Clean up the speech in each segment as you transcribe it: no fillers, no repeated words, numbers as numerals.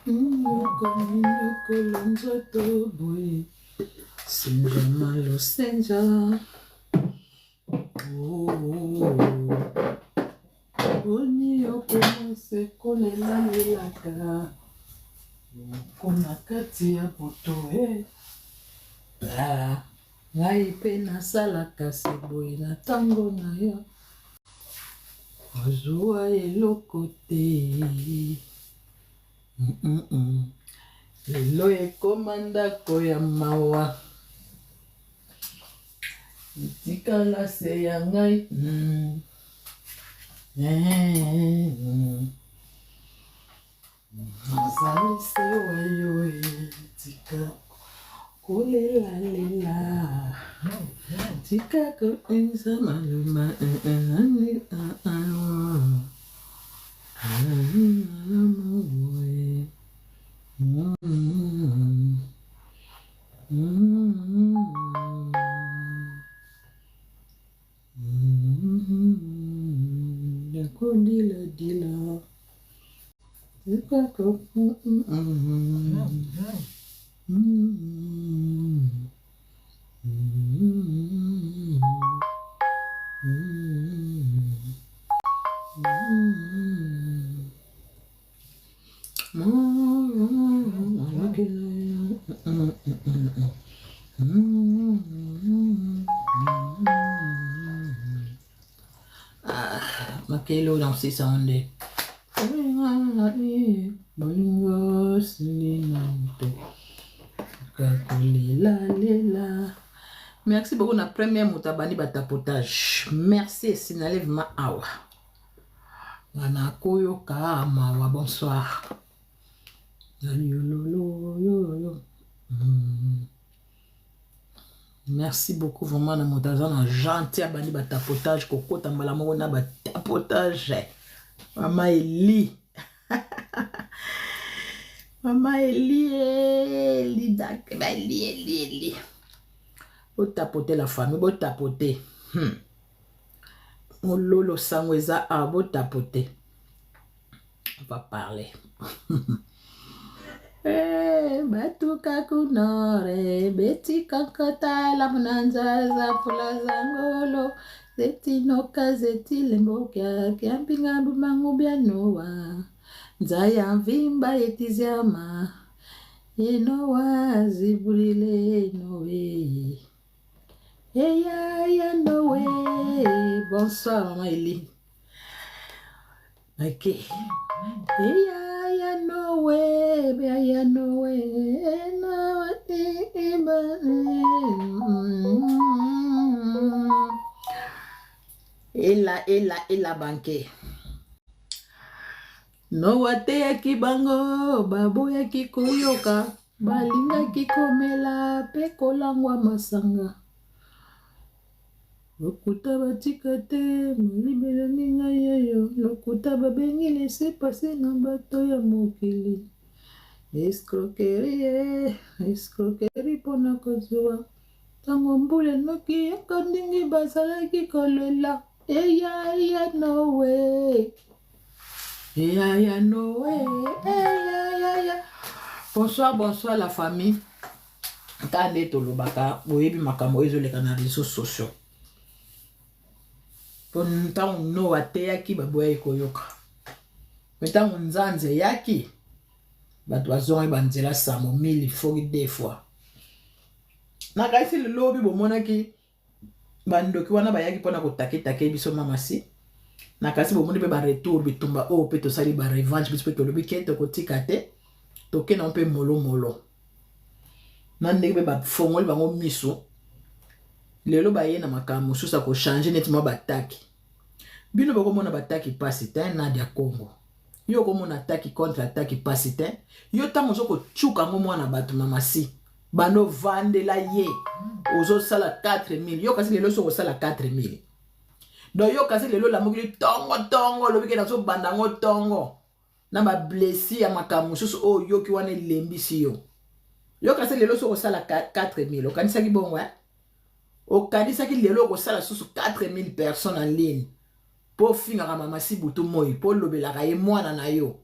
Nyoko nzoto boy. Senja malo senja. Oni yoko se kolela lelaka. Kona kati ya buto ngai pe nasalaka se boye na tango na yo. Ozwa eloko te. Lelo ekoma ndako ya mawa. Itikala se ya ngai. Nazali se wayo tika kolela lela. Tika koenza maluma. Dila. Makelo dans ces sondes. Merci beaucoup na première mutabani batapotage. Merci sinalève ma awa. Wana koyo ka mawa bonsoir. Merci beaucoup vraiment na mutazana gentil abani batapotage kokota mbala moko na batapotage. Mama Eli. Mama Eli. Eli. Vous tapotez la famille, vous tapotez. Lolo sangweza a vous tapotez. On va parler. Batuka kunore, beti kankata la munanza za pula zangolo. Zeti noka zeti lembokia kiampinga bumangu bianoa. Nzaya vimba etiziama. Enoa zibulile noe. Ya noe. Bonsoir maman Eli. Ok. Ya noe. Ya noe. Ela banke. No wate ya kibango, babu ya kikuyoka, balinga kikomela, pekolangwa masanga. Lokuta batika te, moibela minga yeyo, lokuta babengi lese pase na bato ya mokili. Escroquerie pona kozwa. Tango mbule noki ekondingi basalaki kolela. Ya no way. Ya no way. Ya. Bonsoir la famille. Kande tolobaka boyebi makambo ezoleka na réseaux sociaux. Pon tango no wateyaki baboya ekoyoka. Metango nzanze yaki. Bato bazongi banzela samo 1000 fois deux fois. Na kaisi le lobby bomonaki bandoki wana bayaki pona kotake biso mamasi. Na kasi bomoni pe ba retour bitumba o pe to sali ba revanche biso pe to lobi ke to kotika te. Toke na mpe molo. Na ndenge pe ba fongoli bango miso. Lelo baye na makambo susa ko changer nettement bataki. Bino bako mona bataki pasi te na dia Congo. Yo ko mona attaque contre attaque pasi te. Yo tango zoko chuka ngo mwana bato mamasi. Bano vandela ye. Ozo sala 4000. Yo kasi lelo soko sala 4000. Donc yo kasi lelo la mokili tongo lobike na so bandango tongo. Na ba blessi ya makambo susu o yo ki wana lembisi yo. Yo kasi lelo soko sala 4000. Okanisa ki bongo okanisa ki lelo ko sala susu 4000 personnes en ligne. Po finga mamasi butu moi po lobela ka ye mwana na yo.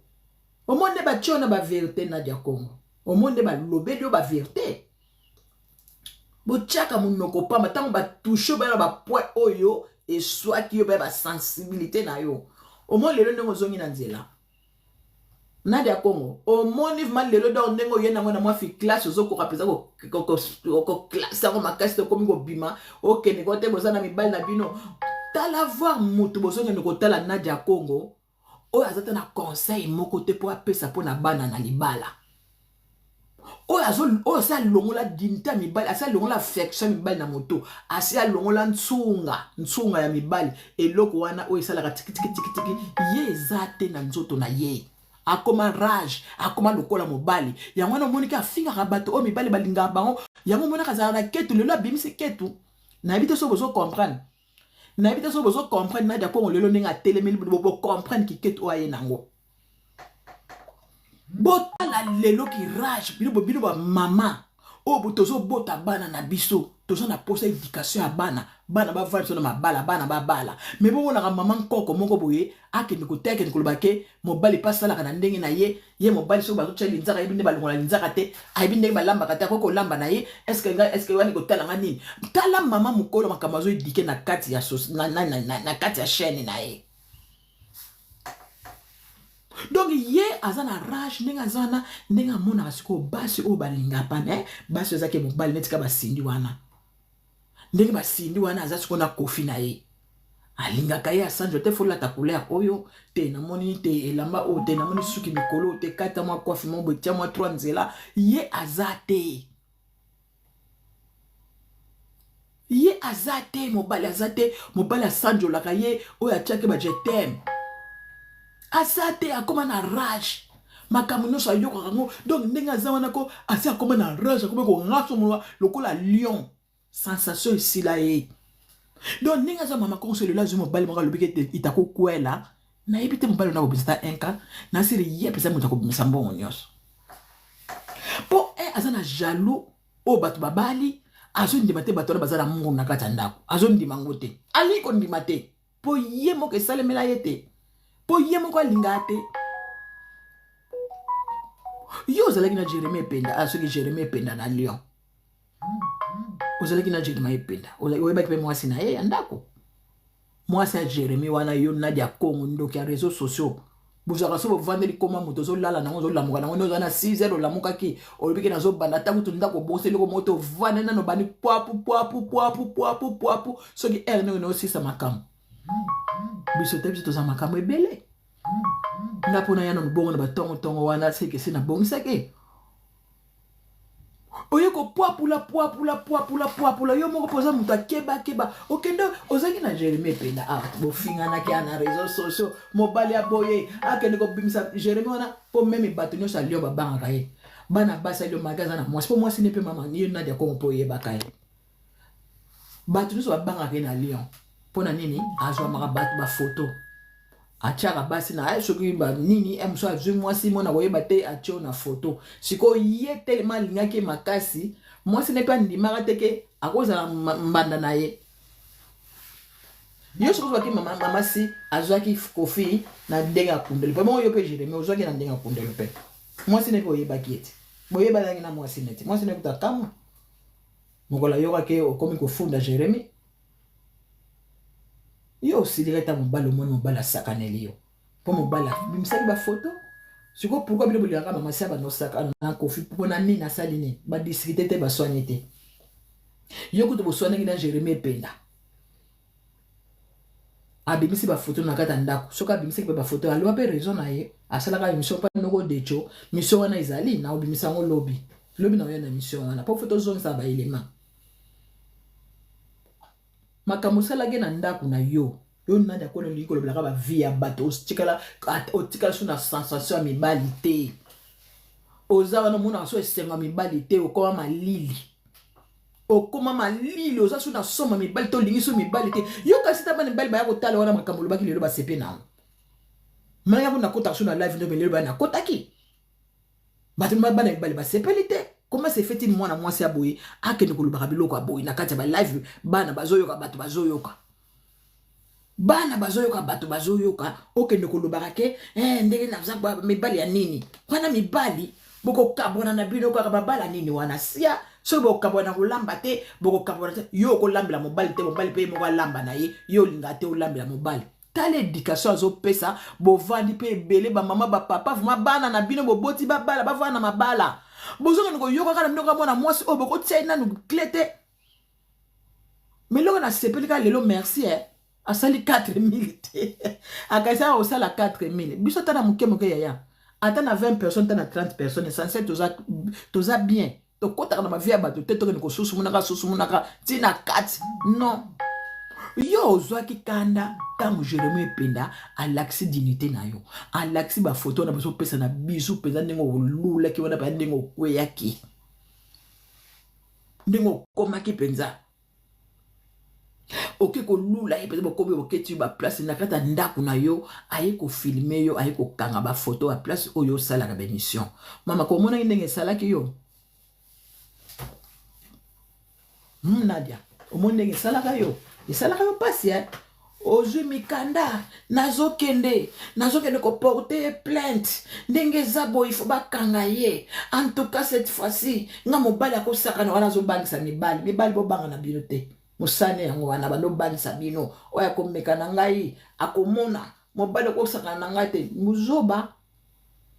Au monde ba tchona ba vérité Nadia Congo. Au monde ba lobelio ba vérité. Bo tchaka munoko pa matango ba touche ba point oyo et soit ki yo ba sensibilité na yo. Au monde lelo ndongo zongi na nzela. Nadia Congo. Au monde mal lelo ndongo yena mwana mwa fi classe zo ko rapeza ko classe ko makasi to komi ko bima. OK ne ko te bozana mibali na bino. Tala voir mutu bozongi ne ko tala Nadia Congo. Oyo azata na conseil moko te po apesa po na bana na libala. Oyo sa longola dinta mibali, asa longola affection mibali na moto, asa longola nsunga ya mibali, eloko wana oyo sala tiki tiki tiki tiki, ye zate na nzoto na ye. Akoma rage, akoma lokola mobali. Yango na monika afinga rabato o mibali balinga bango, yango mona kazala na ketu lelo abimisi ketu. Na ebite so bozo comprendre. Na ebite so bozo comprendre Nadia Congo lelo ninga telemeli bo comprendre ki ketu oye nango. Bota lelo ki rage bino ba mama o botozo bota bana na biso tozo na posa éducation ya bana ba vali so na mabala bana ba bala mais bon na mama nkoko moko boye akende ko teke ko lobake mobali pasala kana ndenge na ye mobali so ba to chali nzaka ibinde balongola nzaka te ayibinde ba lamba kata ko lamba na ye est-ce que wani ko tala ngani tala mama mukolo makamazo éduquer na kati ya na kati ya chaîne na ye. Donc ye azana rage nenga zana nenga mona asiko basi o balinga pane basi zake mobali netika basindi wana ndenge basindi wana azasiko na kofi na ye alinga kaya sanjo te fola ta couleur oyo te na moni te elamba o te na moni suki mikolo te kata mwa kofi mo botia mwa 3 nzela ye azate mobali asanjo la kaye oyo atiake ba je t'aime asate akoma na rage makambo nyonso ayokaka yango donc ndenge aza wana ko asi akoma na rage akoma kongaso molwa lokola lion sensation esila ye donc ndenge aza mama kongo selelo azwi mobali moko alobi ete itakokwela nayebi te mobali ona kobimisa ta inka nasili ye mpeza moto akobimisa mbongo nyonso mpo aza na jaloux oyo bato babali azondima te bato wana baza na mungu na kati ya ndako azondima ngo te alingi kondima te mpo ye moko esalemela ye te po ye moko alinga te yo ozalaki na Jérémie Ependa soki Jérémie Ependa na Lyon ozalaki na Jérémie Ependa oyebaki mpe mwasi na ye ya ndako mwasi ya Jérémie wana yo Nadia Congo ndoki ya réseaux sociaux bozalaka so bovandeli koma moto ozolala nango ozolamuka nango nde oza na 6 heures olamukaki olobiki nazobanda ntango to ndako boseleko moto ovande nano bani pwapu soki ere ndenge naosisa makambo biso te biso toza makambo ebele nga mpona ya na mobongo na batongo wana seke se nabongisaki oye kopwapula yo moko poza moto akeba okende ozalaki na Jérémie Ependa bofinganaki na réseaux sociaux mobali aboye akende kobimisa Jérémie wana mpo meme bato nyonso alio babangaka ye bana basi alio magaza na mwasi mpo mwasi ne mpe mama ye Nadia Congo mpo oyebaka ye bato nyonso babangaka ye na Lyon mpona nini azwamaka bato bafoto atiaka basi na soki nini moso azwi mwasi mona koyeba te atio na foto sikoyo ye telema alingaki makasi mwasi ne mpe andimaka te ke akozala mbanda na ye yo soki ozwaki mama si azwaki kofi na ndenge ya kundelo mpe moko yo mpe Jérémie ozwaki na ndenge ya kundelo mpe mwasi ne mpe oyebaki ete boyebaki na mwasi neti mwasi ne kuta kamwa mokola yokaki okomi kofunda Jérémie yo osilika ata mobali omoni mobali asakaneli yo mpo mobali abimisaki bafoto sikoyo pourkui bino bolingaka mama si abanosaka na kofi mpona nini asali nini badiskite te baswani te yo kutu boswanaki na Jérémie Ependa abimisi bafoto na kati ya ndako soki abimisaki mpe bafoto aloba mpe raison na ye asalaka émission mpa noko decho mission wana ezali na obimisa yango lobi na oyo na mission wana mpo foto ozongisa baelema makambo osalaki na ndako na yo Nadia Congo olingi kolobelaka bavie ya bato otikala so na sensation ya mibali te oza wana omonaka so esengo ya mibali te okoma malili oza so na soma mibali te olingi so mibali te yo kasi ta bana mibali baya kotala wana makambo olobaki lelo basepe nango malanga mpo nakotaka so na live ndo lelo baya nakotaki bato bana mibali basepeli te comment c'est fait il mwana mwasi aboye akende kolobaka biloko aboye na kati ya ba live bana bazoyoka bato bazoyoka bana bazoyoka bato bazoyoka okende kolobaka ke ndenge naza mibali ya nini wana mibali bokokabwana na bino kaka babala nini wana sia so bokabwana kolamba te bokokabwana te yo kolambela mobali te mobali pe moko alamba na ye yo linga te olambela mobali tala éducation azopesa bovandi pe ebele bamama bapapa vuma bana na bino boboti babala bavana na mabala bozokende koyoka kaka na bino kamona mwasi oyo bokotia nanu clé te mais loko na sepeli ka lelo merci asali 4000 te akaisa osala 4000 biso tana moke moke yaya ata na 20 personnes tana 30 personnes essentiel toza bien tokotaka na ma vie ya bato te tokende kosusumunaka tina 4 non yo ozwaki kanda ntango Jérémie Ependa alaksi dignité na yo alaksi bafoto na bazopesa na bisu mpenza ndenge olulaki wana mpenza ndenge okweyaki ndenge okomaki mpenza oke kolula ye peut-être bokomi oketi ba place na kata ndako na yo aye ko filmer yo aye ko kanga ba photo a place oyo sala ka bémission mama ko mona ndenge salaki yo Nadia o mona ndenge salaka yo esalaka yo pasi ozwi mikanda nazokende ko porter plainte ndenge zabo il faut bakanga ye en tout cas cette fois-ci nga mobali akosaka na wana zobangisa mibali bobanga na bino te musane yango wana balobangisa bino oya komeka na ngai akomona mobali akosaka na ngai te muzoba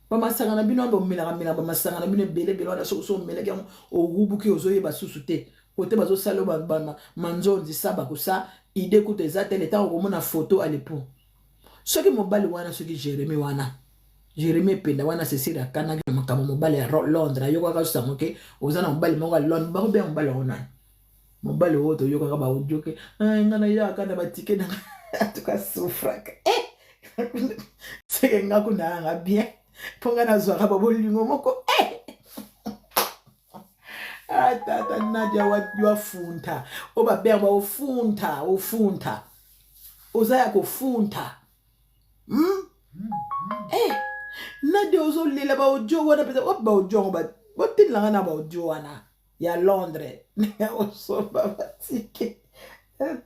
bamasanga na bino bomela bamasanga na bino bele wana so meleki yango orubuki ozoyeba susu te kote bazosala manzonzi saba kosa ide kuta eza te leta okomona photo alepo soki mobali wana soki Jérémie Ependa wana Cécile akanaki na makambo mobali ya Londres ayokaka sango ke oza na mobali moko ya Londres bakobeya mobali wana mobali oyo toyokaka baaudio ke nga na yaka na batike na atuka sufraka seke nga kuna yanga bien mpo nga nazwaka babolingo moko tata Nadia wafunta obabenga ofunta ozaya kofunta Nadia ozolela baaudio wana peza baaudio botinilanga na baaudio wana ya Londres osoba batike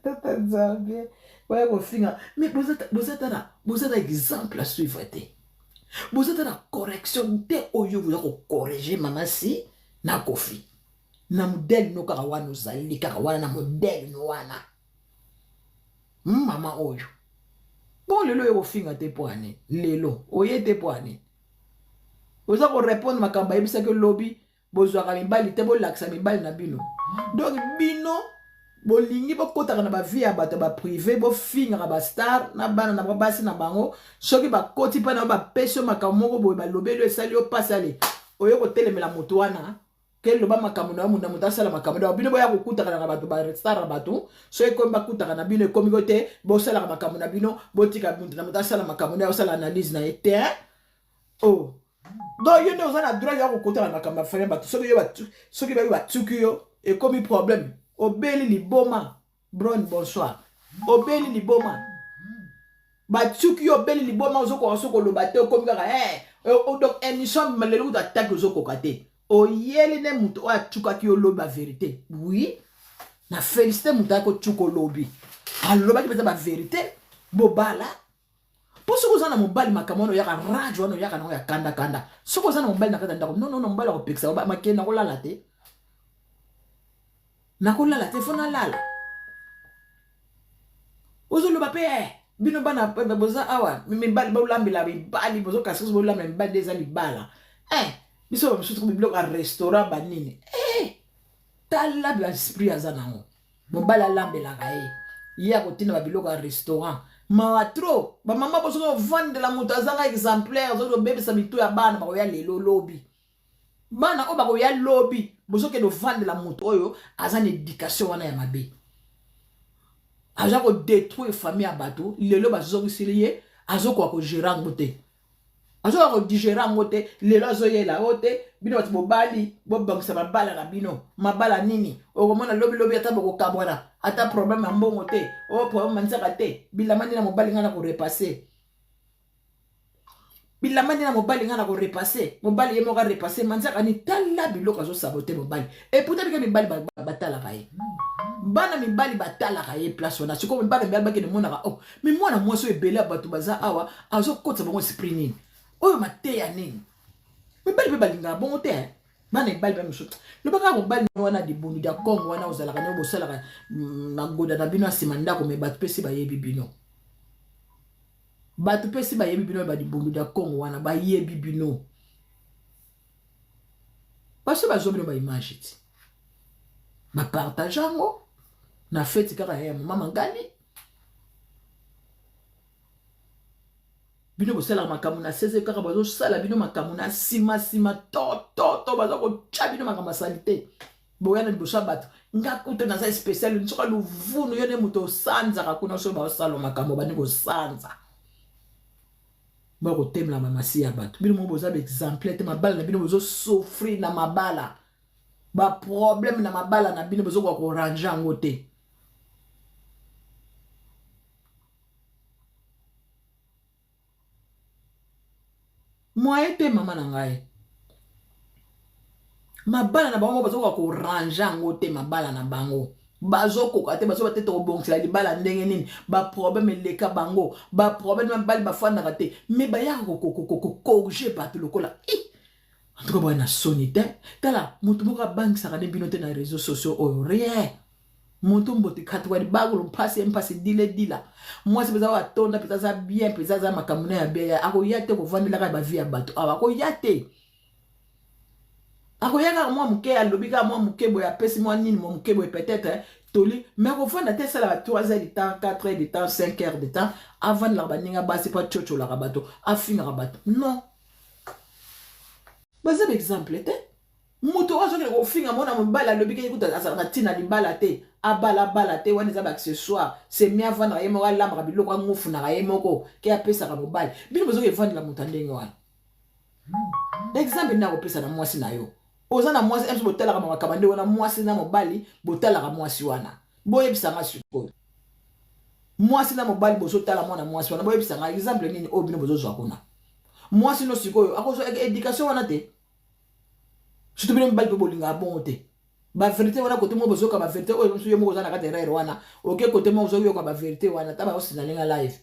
tata Nzambe waya kofinga mais bozata exemple à suivre te bozata na correction te oyo boza kokorrige mama si na kofi na modèle no kaka wana ozali kaka wana na modèle no wana mama oyo bon lelo yo kofinga te poane lelo oye te poane oza ko répondre makamba yebisaki lobi bozwaka mibali te bolakisa mibali na bino donc bino bolingi bokotaka na bavie ya bato baprivé bofingaka bastar na bana na basi na bango soki bakoti mpa na yo bapesi yo makambo moko boye balobeli yo esali yo pasi ale oyo kotelemela moto wana keloba makambo na yo munda moto asala makambo na yo bino boya kokutaka na bato bastar na bato soki ekomi bakutaka na bino ekomi ko te bosalaka makambo na bino botika moto na moto asala makambo na yo osala analyse na ye te donc yo nde oza na droit ya kokutaka na makambo afanya bato soki bayo batuki yo ekomi problème obeli liboma bron bonsoir obeli liboma batuki yo obeli liboma ozokoka sokoloba te okomi kaka donc émission lelo kuta ataki ozokoka te oyeli ne moto oyo atukaki yo lobi bavérité oui na félicité moto ayaki otuka olobi alobaki mpenza bavérité bobala mpo soki oza na mobali makambo wana oyaka radio wana oyaka nango ya kanda soki oza na mobali na kati ya ndako non mobali akopekisa makee nakolala te fo nalala ozoloba mpe bino bana boza awa mibali bolambela mibali bozokasi bolambela mibali nde eza libala biso bamosusu biloko ya restaurant banini tala baesprit aza nango mobali alambelaka ye akotina babiloko ya restaurant mawa tro bamama bosoki ovandela moto azanga exemplaire ozoki obebisa mito ya bana bakoya lelo lobi bana oyo bakoya lobi bozokende ovandela moto oyo aza na éducation wana ya mabe aza kodétruire famille ya bato lelo bazokisili ye azokoka kogérer yango te azokoka kodigérer yango te lelo azoyela oyo te bino bato bobali bobangisa mabala na bino mabala nini okomona lobi ata bokokabwana ata problème ya mbongo te oyo problème manzaka te bilamba nini na mobali nga na korepase bilamani na mobali nga na korepase mobali ye moko arepase manzaka ni tala biloko azosabote mobali et pourtant bika mibali batalaka ye bana mibali batalaka ye place wana siko bana mibali bakende monaka oh mais mwana mwasi ebele bato baza awa azokotisa bango esprit nini oyo mateya nini mibali mpe balingaka bongo te bana mibali mpe mosusu lobaka mobali wana dibundu dia kongo wana ozalaka nio bosalaka magoda na bino ya nsima ndako me bato mpe si bayebi bino bato mpe si bayebi bino badibundu dia kongo wana bayebi bino basi bazwa bino baimage ti bapartage yango na feti kaka ya mama ngali bino bosalaka makambo na 16 kaka bazosala bino makambo na sima to baza kotya bino makambo asali te boya na liboso ya bato nga kuta naza spécial nsoka luvunu yo nde moto osanzaka kuna so baosala makambo bandi kosanza bakotemela mamasi ya bato bino mo boza baexemple te mabala na bino bozosofrir na mabala baproblème na mabala na bino bozokoka korange yango te moye te mama na ngai mabala na bango bazokoka korange yango te mabala na bango bazokoka te bazoba te tokobongisela libala ndenge nini baproblème eleka bango baproblème mibali bafandaka te me bayaka kokorige bato lokola en tout cas boye na soni te tala moto moko abangisaka nde bino te na réseaux sociaux oyo rien moto mbote kati wadi bagolo mpasi dila mwasi peza watonda peza za bien peza za makambo na ya bien akoya te kovandelaka bavie ya bato awa akoya te akoya kaka mwa moke alobi kaka mwa moke boye apesi mwa nini mwa moke boye peut-être toli mais akovanda te esalaka 3 heures de temps 4 heures de temps 5 heures de temps avandelaka baninga basi mpo atshotsolaka bato afingaka bato non baza baexemple te moto azokende kofinga mona mobali alobi ke ekuta azalaka na ntina libala te abala te wana eza baaccessoire semi avandaka ye moko alambaka biloko angofunaka ye moko ke apesaka mobali bino bozoki evandela moto andenge wana exemple nde akopesa na mwasi na yo oza na mwasi mso botalaka makambo nde wana mwasi na mobali botalaka mwasi wana boyebisanga sikoyo mwasi na mobali bozotala mwana mwasi wana boyebisanga exemple nini oyo bino bozozwa kuna mwasi no sikoyo akozwa éducation wana te surtout bino mibali mpe bolingaka bongo te baverité wana kote mo bozoyoka baverité oyo mosu yo moko oza na kati erreur wana oke kote mo ozoyoka baverité wana ta baosinale nga live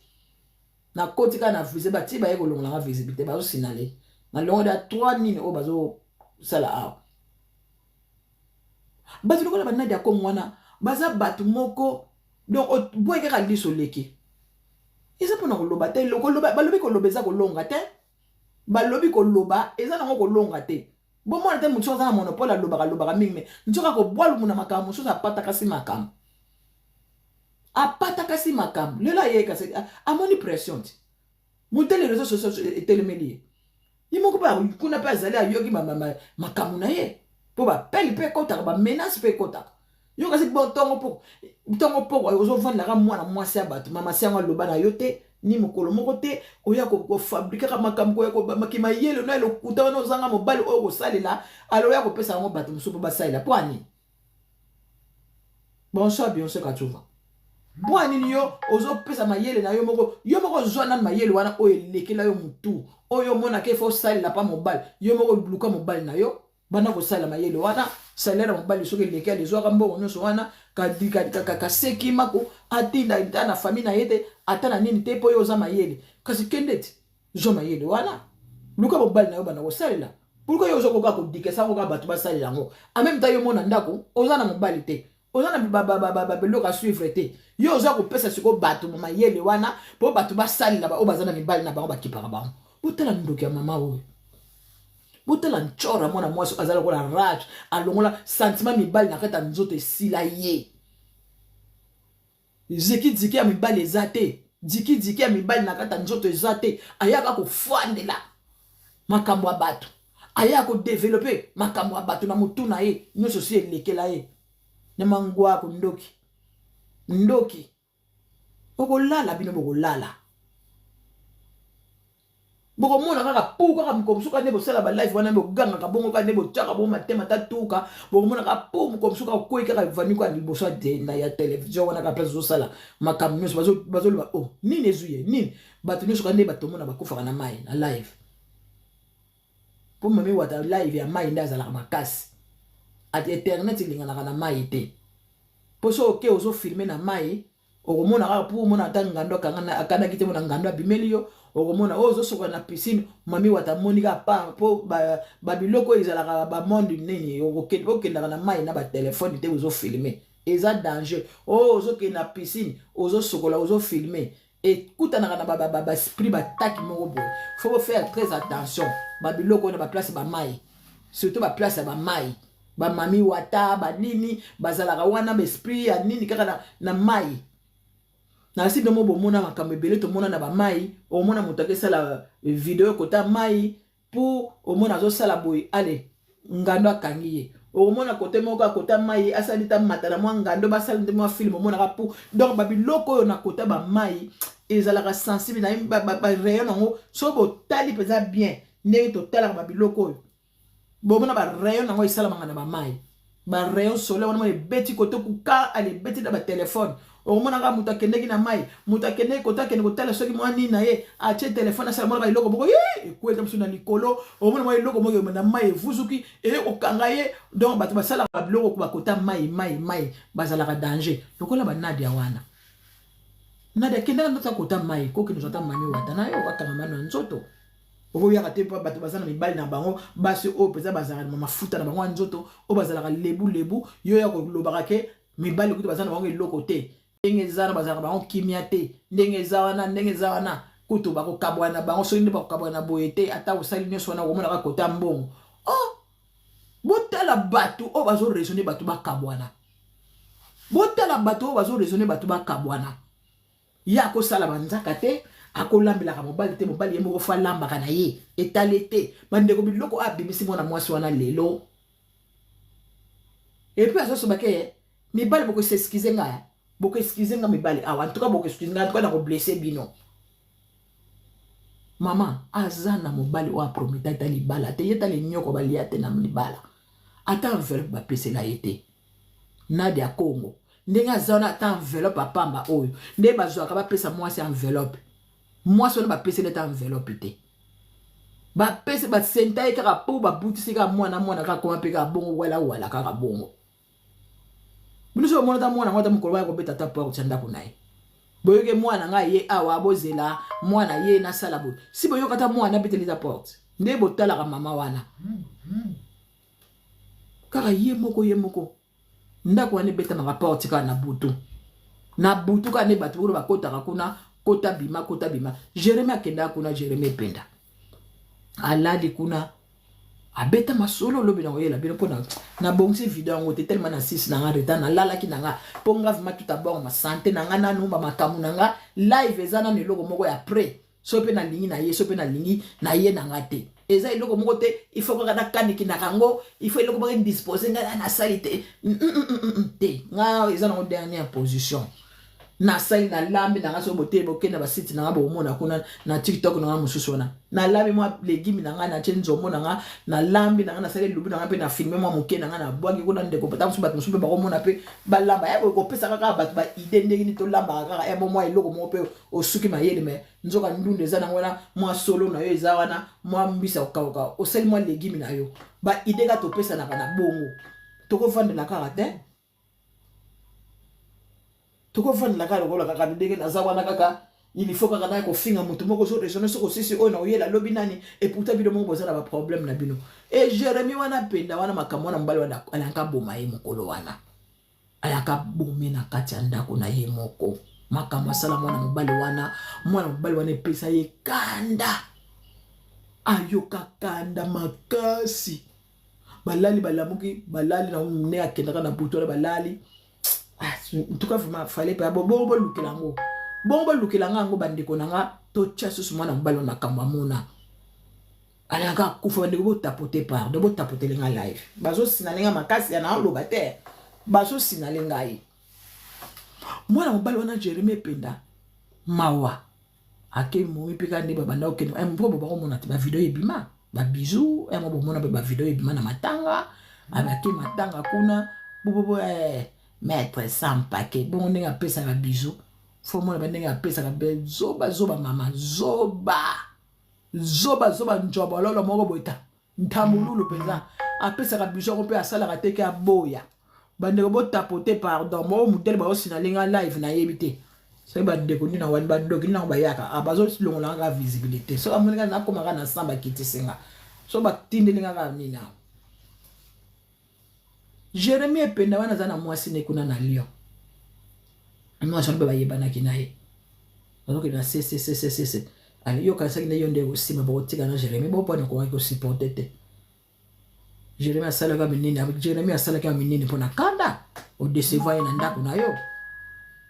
na koti kaka na vise batie baye kolongolanga visibilité baosinale na longo de 3 nini oyo bazosala awa bato lokola banadi ya kongo wana baza bato moko donc boye kaka liso leki eza mpona koloba te balobi koloba eza kolonga te balobi koloba eza nango kolonga te bomona te motu aza na monopole alobaka mingi me nzoka kobwalumu na makambo mosusu apataka si makambo lelo ayeka amoni pression ti motele réseaux sociaux etelemeli ye ye moko mpe kuna mpe azali ayoki makambo na ye mpo bapeli mpe ekotaka bamenance mpe ekotaka yo kasi ntongo poko ozovandelaka mwana mwasi ya bato mamasi yango aloba na yo te ni mokolo moko te oya kofabrikaka makambo oya komakima yele na elokuta wana ozanga mobali oyo kosalela alo oya kopesa yango bato mosusu mpo basalela mpo ani bonsoir Beyoncé Kachuva mpo anini yo ozopesa mayele na yo moko ozwa nani mayele wana oyo elekela yo mutu oyo omonaka efo osalela pa mobali yo moko luka mobali na yo bana kosalela mayele wana salaire ya mobali soki elekela ezwaka mbongo nyonso wana kasekimako atinda na famille na ye te ata na nini te mpo oyo oza mayele kasi kende ti zwa mayele wana luka mobali na yo bana kosalela pourkua yo ozokoka kodikesa yango kaka bato basalela yango ameme ta yo mona ndako oza na mobali te oza na biloko asuivre te yo oza kopesa sikoyo bato mayele wana mpo bato basalela oyo baza na mibali na bango bakipaka bango botala ndoki ya mama oyo botala nchora mwana mwasi azala kola rage alongola sentiment mibali na kati ya nzoto esila ye ziki ya mibali eza te ziki ya mibali na kati ya nzoto eza te ayaka kofandela makambo ya bato ayaka kodevelope makambo ya bato na motu na ye nyonso si elekela ye ne mangwako ndoki bokolala bino bokolala bokomona kaka pou kaka mokomsuka nde bosala balive wana bogangaka bongo kaka nde botyaka bongo matema tatuka bokomona kaka pou mokomsuka okwei kaka evani kwa liboso ya televizio wana kaka place ozosala makambo nyonso bazoloba o nini ezwi ye nini bato nyonso kaka nde batomona bakufaka na mai na live mpo mami wata live ya mai nde azalaka makasi ati internet elinganaka na mai te poso oke ozo filmer na mai okomona kaka pour mona ata ngando kanga akana kite mona ngando abimeli yo okomona ozo soka na piscine mami wata monika pa po ba biloko ezalaka ba monde nini okendaka na mai na ba téléphone te ozo filmer eza danger ozo ke na piscine ozo sokola ozo filmer ekutanaka na ba esprit bataki moko boye faut faire très attention ba biloko na ba place ba mai surtout ba place ba mai ba mami wata ba nini bazalaka wana ba esprit ya nini kaka na mai na si domo bomona makambo ebele tomona na ba mai omona moto akesala video kota mai pour omona azosala boye ale ngando akangi ye omona kote moko kota mai asali ta matala mwa ngando basala ndemo film omona ka pour donc ba biloko oyo na kota ba mai ezalaka sensible na ba rayon nango so botali peza bien ndenge totalaka ba biloko oyo bomona ba rayon nango esalamaka na ba mai ba rayon solaire wana ebeti kote kuka ale beti na ba téléphone omona ka muta kendeki na mai muta kendeki kota kende kotala soki mwa nini na ye atie téléphone asala mwana ba iloko moko ekweta msu na likolo omona mwa iloko moko na mai evuzuki okanga ye donc bato basalaka ba biloko ko bakota mai bazalaka danger lokola ba Nadia wana Nadia kendeka ndota kota mai koki nzota mami wata na yo wakanga mano nzoto okoyaka te mpo bato baza na mibali na bango basi oyo mpenza bazalaka na mafuta na bango ya nzoto oyo bazalaka lebu yo ya kolobaka ke mibali kutu baza na bango eloko te ndenge eza na bazalaka bango kimia te ndenge eza wana kutu bakokabwana bango soki nde bakokabwana boye te ata osali nyonso wana okomonaka kota mbongo botala bato oyo bazoraisonne bato bakabwana botala bato oyo bazoraisonne bato bakabwana ye akosala banzaka te akolambelaka mobali te mobali ye moko fa lambaka na ye etale te bandeko biloko abimisi mwana mwasi wana lelo epuis azosobake mibali boko s'excuse nga boko excuse nga mibali awa en tout cas boko excuse nga en tout cas na ko blesser bino mama aza na mobali o apromita ata libala te ye tale nyoko balia te na libala ata enveloppe bapesela ye te Nadia Congo ndenge aza wana ata enveloppe apamba oyo nde bazwaka bapesa mwasi enveloppe mwasi wana bapesela ata enveloppe te bapese basenta ye kaka po babutisi kaka mwana kaka koma mpe kaka bongo wala kaka bongo bino so mona ta mwana ngota mukolo ba ko beta ta po tsanda ko naye boyoke mwana nga ye awa bozela mwana ye na sala bo si boyoka ta mwana beteli ta porte nde botala ka mama wana kaka ye moko ndako wane beta maka porte ka na butu ka ne batu ba kota ka kuna kota bima Jérémie akenda kuna Jérémie penda aladi kuna abeta masolo lobi na oyela bino pona na bongsi video ngote tellement na 6 na ngare na lala ki nanga ponga vima tout d'abord ma santé nanga na numba makamu nanga live ezana ne logo moko ya après so pe na lingi na ye so pe na lingi na ye nanga te eza iloko moko te il faut ka na kaniki na kango il faut iloko moko disposer nga na salite te nga ezana en dernière position na sali na lambi na ngaso bote bokenda ba site na ngabo mona kuna na TikTok na mususu wana na lambi mwa legimi na nga na chenzo mona nga na lambi na nga na sali lubu na nga pe na filmer mwa moke na nga na bwangi kuna ndeko pata musu bat musu pe ba mona pe ba lamba ya ko pesa kaka bat ba ide ndenge ni to lamba kaka ya mwa eloko mo pe osuki mayele me nzoka ndunde za na wana mwa solo na yo eza wana mwa mbisa okauka osali mwa legimi na yo ba ide ka to pesa na bana bongo toko vandela kaka te toko fani la kala kola kaka ndenge na zawana kaka il faut kaka na ko finga mutu moko so raisonner so ko sisi ona oyela lobi nani et pourtant bino moko bozana ba problème na bino et Jérémie wana penda wana makambo na mbali wana alanga boma ye mokolo wana alanga bomi na kati ya ndako na ye moko makambo sala mwana mobali wana pesa ye kanda ayoka kanda makasi balali balamuki balali na ne akendaka na buto balali. En tout cas, il fallait pas bon lukilango. Bon lukilango ngo bandiko nanga to chasu mwana mbalo na kamamona. Ala ka kufa ndiko tapoter par de tapoter lenga live. Bazo sinalenga makasi ya na loba te. Bazo sinalenga yi. Mwana mbalo na Jérémie penda mawa. Ake mo ipika ndi baba na okeno. Mpo baba mona te ba video ebima. Ba bisou, mo mona ba video ebima na matanga. Abaki matanga kuna bobo maître sans paquet bon on a pesa ka bisou faut moi ba ndenge pesa ka be zoba mama zoba njobo lolo moko boita ntamululu pesa apesa ka bisou ko pe asala ka teke aboya bandeko bo tapoter pardon mo mutel ba osinalinga live na yebite so bandeko ni na wani bandoki na bayaka abazo longola nga visibilité so amonika na komaka na samba kitisenga so batindelinga ka nina Jérémie ependa wana za na mwasi ne kuna na Lyon mwasi on ba yebana kinaye donc na c ali yo kanisa kina yonde osima ba otika na Jérémie bo pona ko supporter te Jérémie asala ka minini avec Jérémie asala ka minini pona kanda o décevoir na ndako na yo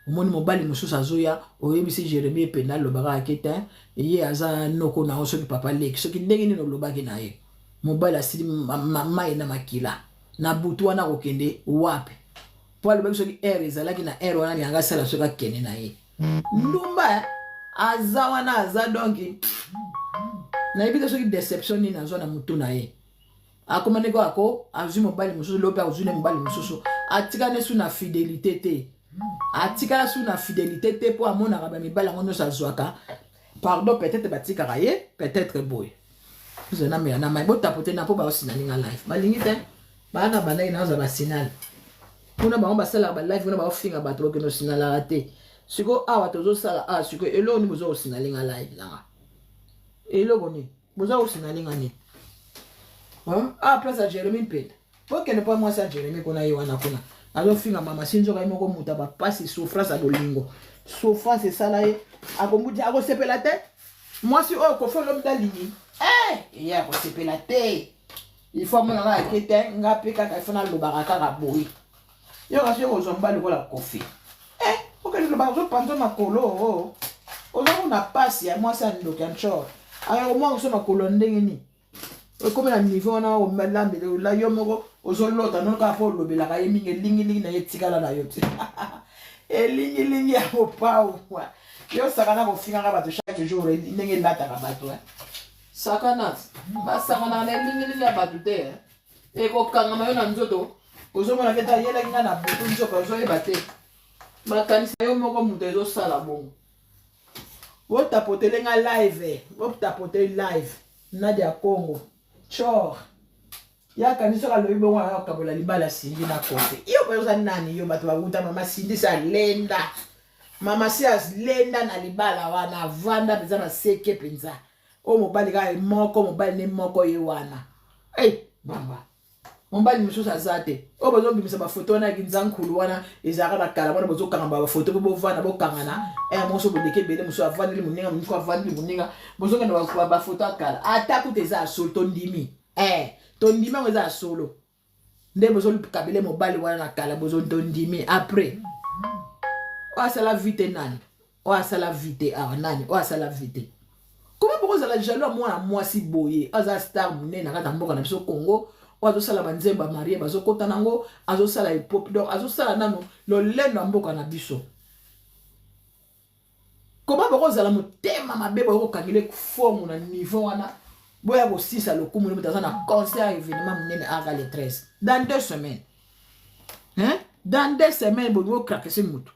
omoni mobali mususu azoya oyebisi Jérémie ependa lobaka aketa ye aza noko na oso ki papa leki soki ndenge ni lobaki na ye mobali asili mai na makila na butu wana kokende wapi po alobaki soki air ezalaki na air wana yanga sala soki akende na ye ndumba aza wana aza donki na yebita soki deception nini azwa na mutu na ye akomaneko ako azwi mobali mususu lope azwi ne mobali mususu atikane su na fidélité te atikala su na fidélité te po amonaka ba mibala ngo nyonso azwaka pardon peut-être batikaka ye peut-être boy vous na mais na mai botapote na po ba osinalinga live balingi te bana bandaki na za basinal kuna bango basala ba live kuna ba ofinga bato ke no sinala te siko awa tozo sala siko elo ni bozo osinalinga live la elo boni bozo osinalinga ni place à Jérémie Pete pour qu'elle ne pas moi ça Jérémie qu'on a eu wana kuna alors finga mama sinzo ka moko muta ba passe souffrance à bolingo souffrance c'est ça là akomuti akosepela te moi si ko fo l'homme d'alini il y a akosepela te il faut mona la kete ngapi kaka fona lo baraka ka boyi yo ka se ozomba le la kofi ok le bazo panzo makolo ozo na passe ya moi ça ndoka ncho ayo moi so makolo ndenge ni comme la niveau na o melambe la yo moko ozolota no ka fo lobela ka yeminge lingi na yetikala na yo lingi ya opao yo sakana ko finga ka bato chaque jour ndenge lata ka bato sakana ba sakana na lingi ya bato te ko kanga mayo na nzoto ozomona keta yela kinga na butu nzoka ozo ebate makanisa yo moko muto ezo sala bongo wo tapoter nga live wo tapoter live Nadia Congo chor ya kanisa ka loyibo wa kabola libala sindi na kote iyo pesa nani yo bato bakuta mama sindi sa lenda mama si as lenda na libala wana vanda peza na seke penza o mobali ka moko mobali ne moko ye wana bamba mobali mususu azate o bazo bimisa ba photo na kinzankulu wana ezaka na kala wana bazo kanga ba photo bo vana bo kangana moso bodeke bele mususu avandi muninga muko avandi muninga bozo kana ba photo akala ataku teza solto ndimi tondimi ngeza solo nde bozo kabile mobali wana na kala bozo tondimi après o asala vite nani o asala vite nani o asala vite comment pourquoi ça la jaloux moi si boye aza star munena kata mboka na biso Congo azo sala banzemba marie bazo kota nango azo sala hip-hop donc azo sala nano lo lendo mboka na biso comment pourquoi ça la motema mabeba ko kangile forme na niveau wana boya ko sisa lo kumu mutaza na concert événement munene aga le 13 dans 2 semaines dans 2 semaines bo craquer ce mutu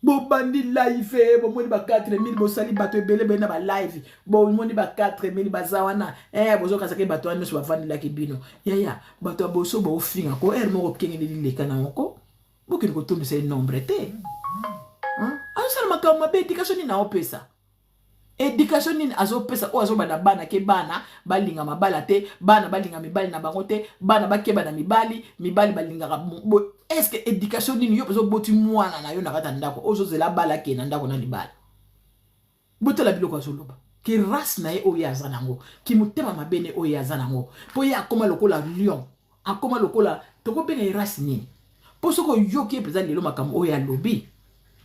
bo bandi live bo moni ba 4000 bo sali bato ebele bena ba live bo moni ba 4000 bazawana bozo kasake bato wana so bafandi la kibino ya bato boso bo finga ko moko kengeli leka na moko bo kini ko tumisa nombre te sala makama be education ni na opesa education ni azo pesa o azo bana ke bana balinga mabala te bana balinga mibali na bango te bana bakeba na mibali balinga est-ce que education ni yo bezo boti mwana na yo na kata ndako ozo zela bala ke na ndako na libala botela biloko azoloba ki race na ye o yaza nango ki mutema mabene o yaza nango po ya akoma lokola lion akoma lokola toko bene race nini po soko yo ki pesa lelo makambo o ya lobi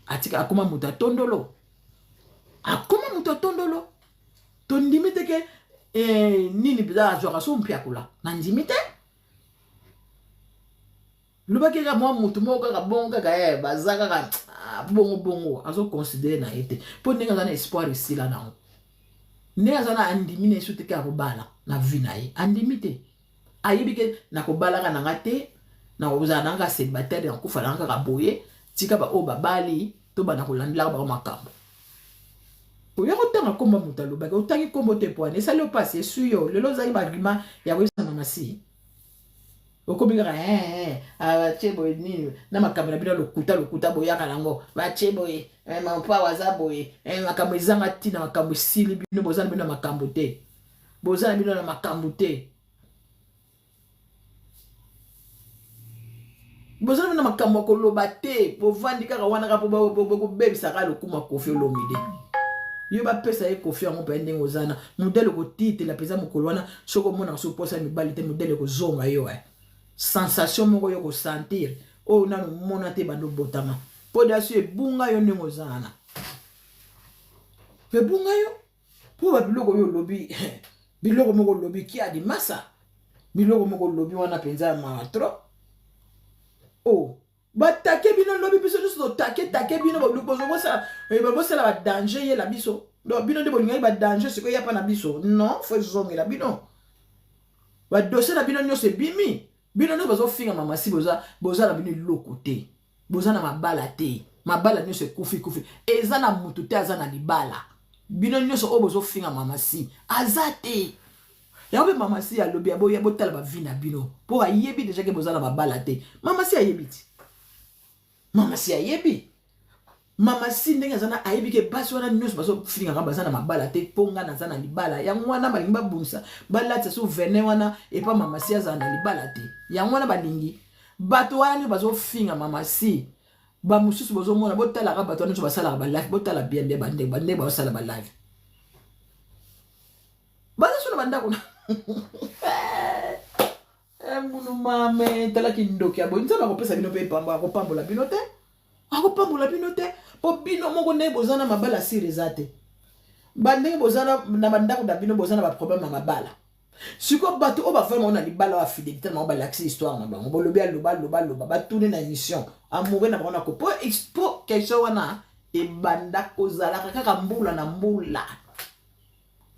atika akoma muta tondolo to ndimite ke nini pesa azwaka so mpia kula na ndimite lubaki ka mwa mutu moko kaka bongo kaka bazaka ka bongo azo considérer na ete po ndenge azana espoir isila nango ndenge azana andimi na esu te ka kobala na vie na ye andimi te ayebi ke na kobalaka na nga te na kozala na nga célibataire na kufa na nga kaka boye tika ba o babali to bana kolandela ba makambo oya kotanga komba mutu alobaki otangi kombo te poane esali opasi esu yo lelo ozali barima ya koyebisa mama si okomika chebo nini na makambo na bino lokuta boyaka nango chebo mapa waza boye makambo ezanga tina makambo sili bino bozana bino makambo te bozana bino na makambo te bozana bino na makambo koloba te bovandi kaka wana ka po bebisaka lokuma Koffi Olomide yo bapesa ye Koffi yango mpe ndenge ozana modele kotitela peza mokolo wana soko mona so posa mibali te modele kozonga yo sensation moko yo ko sentir o nanu mona te bando botama po dasu ebunga yo ndenge ozana ebunga yo po ba biloko yo lobi biloko moko lobi ki adi masa biloko moko lobi wana penza matro oh batake bino lobi biso so take bino ba bosa la danger ye la biso do bino de bolinga ba danger c'est que ya pa na biso non faut zongela bino ba dossier na bino nyo se bimi bino no bazo finga mama si boza na bino loko te boza na mabala nyo se kufi eza na mutu te aza na libala bino nyo so bozo finga mama si azate ya obe mama si ya lobi ya botala ba vina bino po ayebi déjà que boza na mabala te mama si ayebi ti mama si ayebi mama si ndenge azana ayebi ke basi wana nyonso bazo finga ka bazana mabala te ponga na zana libala ya mwana balingi babunisa balata so vene wana e pa mama si azana libala te ya mwana balingi bato wana ni bazo finga mama si ba mususu bazo mona botala ka bato wana so basala ba live botala bien bande ba sala ba live bazo so na banda kuna munu mame tala kindoki abo nzaba ko pesa bino pe pamba ko pambola bino te akopambola bino te po bino moko ne bozana mabala sirizate bande bozana na bandako da bino bozana ba problème na mabala siko bato o ba vraiment na libala wa fidélité na ba l'accès histoire na bango bolobi aloba ba tourner na émission amoureux na bana ko po expo quelque wana e banda kozala kaka mbula na mbula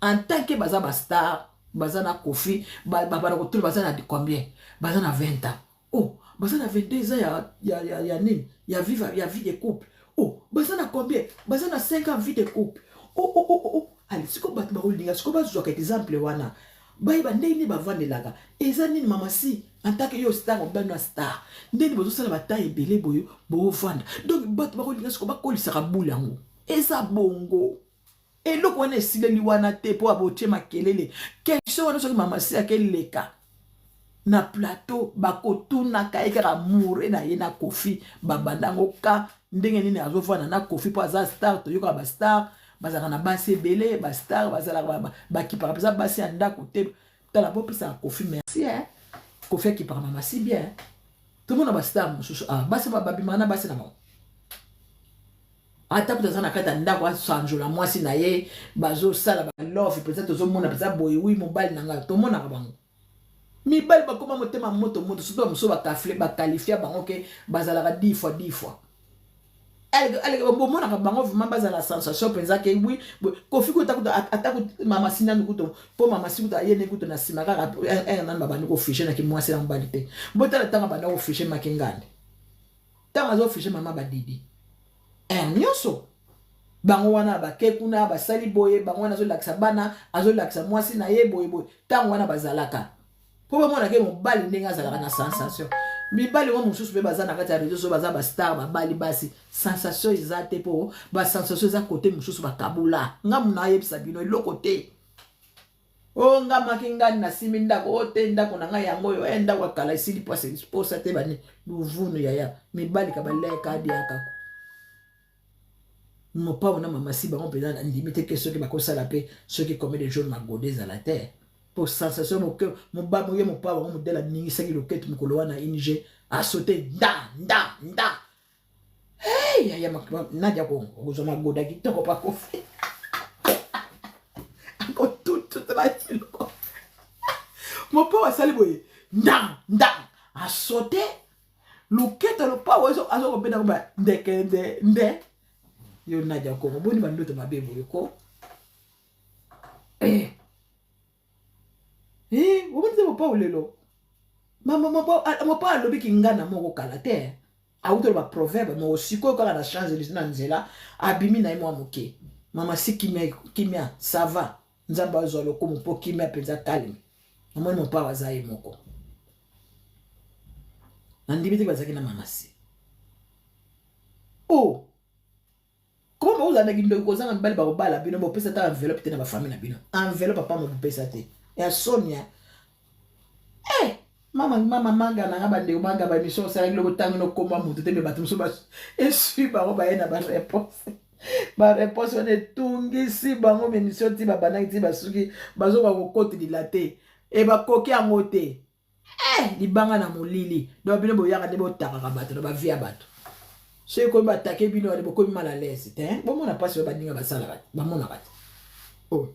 en tant que bazaba star bazana Koffi bana ko tout bazana de combien bazana 20 ans oh bazana 22 ans ya nini ya vie de couple oh bazana combien bazana 5 ans vie de couple oh allez siko bat ba holdinga siko ba zo ka exemple wana bayi ba ndeni ba vandelaka eza nini mama si en tant que yo star obana star ndeni bozo sala ba taille belé boyo bo vanda donc bat ba holdinga siko ba kolisa ka bulango eza bongo eloko wana esileli wana te po abotie makelele quelque wana soki mama si akeleka na plateau bakotuna kaeka amour na ye na Koffi babandango ka ndenge nini azovana na Koffi po aza star to yoka ba star bazaka na basi belé ba star bazala ba ki par exemple basi anda côté tala po pisa Koffi merci Koffi qui par mama si bien tout le monde ba star mususu basi ba babimana basi na mo ata peut-être na kata ndako asanjola mwasi na ye bazo sala ba love peut-être zo mona peut-être boy oui mobile nanga to mona ka bango mibali bakoma motema moto surtout muso ba qualifier bango ke bazala ka 10 fois elle mona ka bango vraiment bazala sensation penza ke oui Koffi ko ataku mama sina nukuto po mama si kuta yene kuto na simaka nan baba niko fiche na ki mwasi na mbalite botala tanga banda ko fiche makengande tanga zo fiche mama badidi nyonso bango wana bake kuna basali boye bango wana azolakisa bana azolakisa mwasi na ye boye tango wana bazalaka po bamona ke mobali ndenge azalaka na sensation mibali wa mosusu pe bazana kati ya réseau so baza ba star babali basi sensation eza te po ba sensation eza côté mosusu bakabula ngamu na yebisa bino eloko te o ngama kingani na simi ndako o te ndako na ngai yango yo ndako akala isili posa te bani luvunu yaya mibali kabaleka adi akako mon pas na mama si bango pena na limite que ceux qui bakosala pe ceux qui commettent des jours magodés à la terre pour sensation mon cœur mon ba mon pas mon modèle ningi saki loket mukolo wana inje a sauter nda hey ya nadia ko ozo magoda kitoko pa Koffi ko tout la tilo mon pas sali boye nda a sauter loket le pas ozo azo ko pena ba ndeke yo nadia ko boni bandoto mabebo yoko wabonze mo pa olelo mama mo pa alobi kingana moko kala te auto ba proverbe mo siko kala na change na nzela abimi na mo moke mama si kimia ça va nzamba zo lo ko mo po kimia penza calme mo pa wazaye moko nandimi te bazaki na mamasi oh comment vous avez dit que vous avez belle barobala bino bo pesa ta enveloppe te na ba famille na bino enveloppe papa mo pesa te ya Sonia mama manga na ngaba ndeko manga ba mission sala ngilo tango no komba mutu te be batu so ba esui ba ba ena ba réponse ba réponse on est tungisi bango mission ti ba banaki ti basuki bazo ba kokoti dilate e ba koki angote libanga na molili do bino boyaka de botaka bato do ba via bato c'est comme attaquer bino de beaucoup mal à l'aise hein bon on a pas sur ba ninga ba sala ba mona ba oh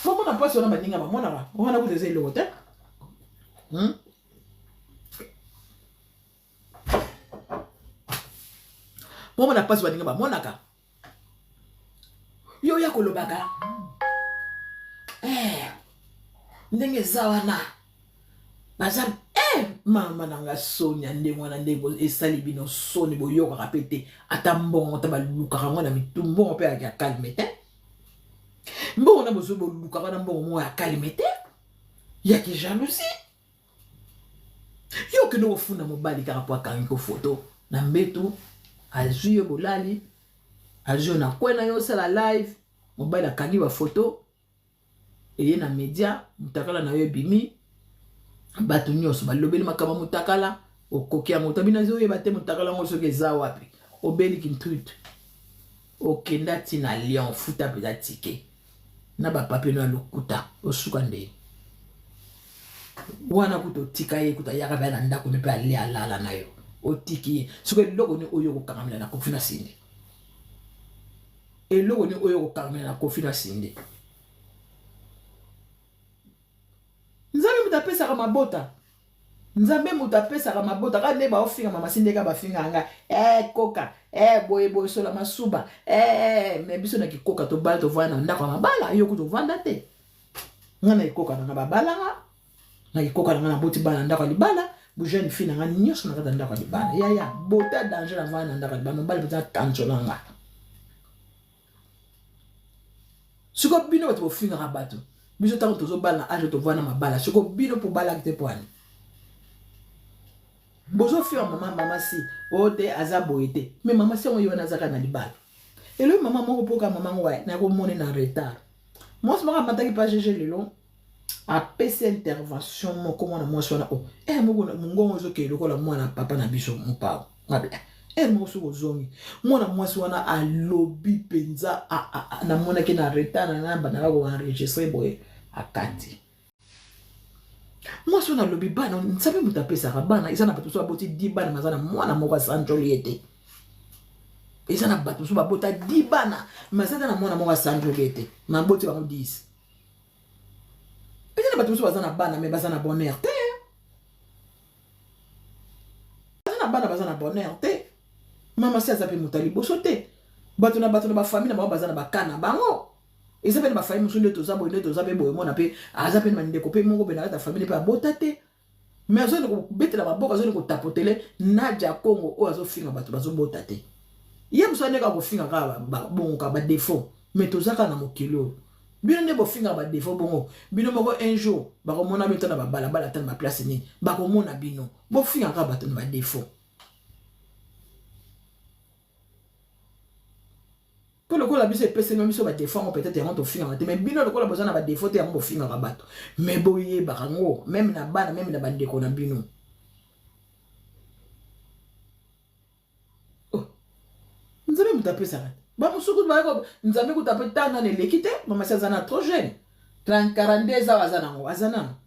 bon on a pas sur ba ninga ba mona ba on a ku des lo te bon on a pas sur ba ninga ba mona ka yo ya kolobaka ndenge zawana bazam mama nanga Sonia ndengwana ndego esali bino soni boyoka kapete ata mbongo ta baluka kango na mitumbo pe ya calmete mbongo na bozo boluka kana mbongo mo ya calmete ya ki jalousie yo ke no funda mobali ka rapport kan ko photo na mbetu azuyo bolali azuyo na kwena yo sala live mobali akangi ba photo eye na media mutakala na yo bimi bato nyonso balobeli makaba mutakala okoki yango tabina zo yeba te mutakala ngo soki eza wapi obeli kintruit okenda tina lion futa peza tike na bapape no alokuta osuka nde wana kuto tika ye kuta yaka bana ndako mepe ali alala na yo otiki soki eloko ni oyo kokangamela na kofi na sinde eloko ni oyo kokangamela na kofi na sinde nzambe mutapesa kama mabota nzambe mutapesa kama mabota ka neba ofinga mama sindeka bafinga nga koka boye sola masuba me biso na kikoka to bal to vana ndako mabala yo kuto vanda te ngana ikoka na babala nga na kikoka na boti bana ndako libala bu jeune fille na ngani nyoso na kata ndako libala ya bota danger na vana ndako libala mbali bota kanchola nga suko bino bato bofinga ka bato biso tango tozo bala age to vana mabala suko bino po bala kite poani bozo fi mama si ote azabo ete mais mama si on yona zaka na libala et le maman moko poka mama ngwa na ko moni na retard moi ce mara mataki pa GG lelo a PC intervention moko mona moi sona o moko mungongo zo ke lokola mwana papa na biso mpa ngabe mo so zongi mwana mwasi wana alobi penza na mona ke na retard na bana ko enregistrer boy akati mwasi wana alobi bana nsabe mutapesa bana isa na bato so aboti 10 bana mazana mwana moko sanjoliete isa na bato so babota 10 bana mazana na mwana moko sanjoliete maboti bango 10 isa na bato so bazana bana me bazana bonheur te bazana bonheur te mama si azape mutali boso te bato na ba famille na ba bazana bakana bango ils appellent ma famille musunde to zabo ile to zabe boy mona pe azape na ndeko pe mongo be na ta famille pe abota te mais azo ko betela ba boka azo ko tapotele naja Congo o azo finga bato bazo bota te ye musane ka ko finga ka ba bongo ka ba défaut mais to zaka na mokilo bino ne bo finga ba défaut bongo bino moko un jour ba ko mona bito na ba bala tan ma place ni ba ko mona bino bo finga ka bato na ba défaut le coup la bise pese même sur ba défaut peut-être on to finga mais bino le coup la besoin na ba défaut te on finga ka bato mais boye barango même na bana même na bande ko na bino oh nzambe mutapesa ba musuku ba ko nzambe kutapeta na lekite mama sazana trop jeune 30 42 ans azana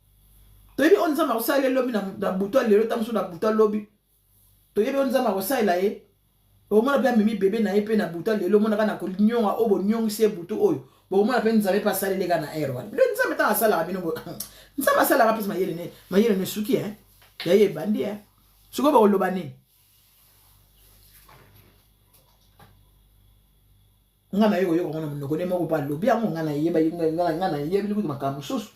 to yebi on nzamba ko sale lobi na buto lelo tamsu na buto lobi to yebi on nzamba ko sale ye o mona bien mimi bébé na épé na buta lelo mona kana ko nyonga o bo nyong se butu oyo bo mona pe nzabe pa sale lega na air wana le nzabe ta sala bino bo nzabe sala rapis mayele ne suki ya ye bandi suko ba loba ni ngana yo ngona munoko ne moko pa lobi yango ngana yeba ngana yebi kutu makamu susu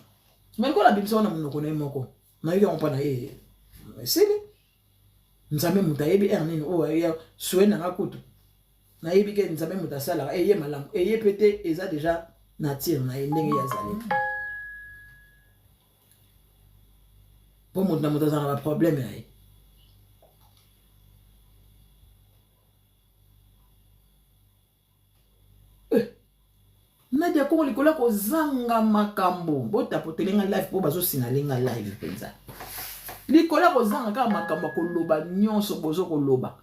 mais ko la bimso na munoko ne moko na yo on pa na ye sili nzambe mutayebi nini o ya suena ngakutu na yebi ke nzambe mutasala ye malamu ye pete eza déjà nature na ndenge ya zali po mutna mutazana ba problème ko likola ko zanga makambo bota potelenga live po bazo sinalenga live penza likola ko zanga ka makambo ko loba nyonso bozo ko loba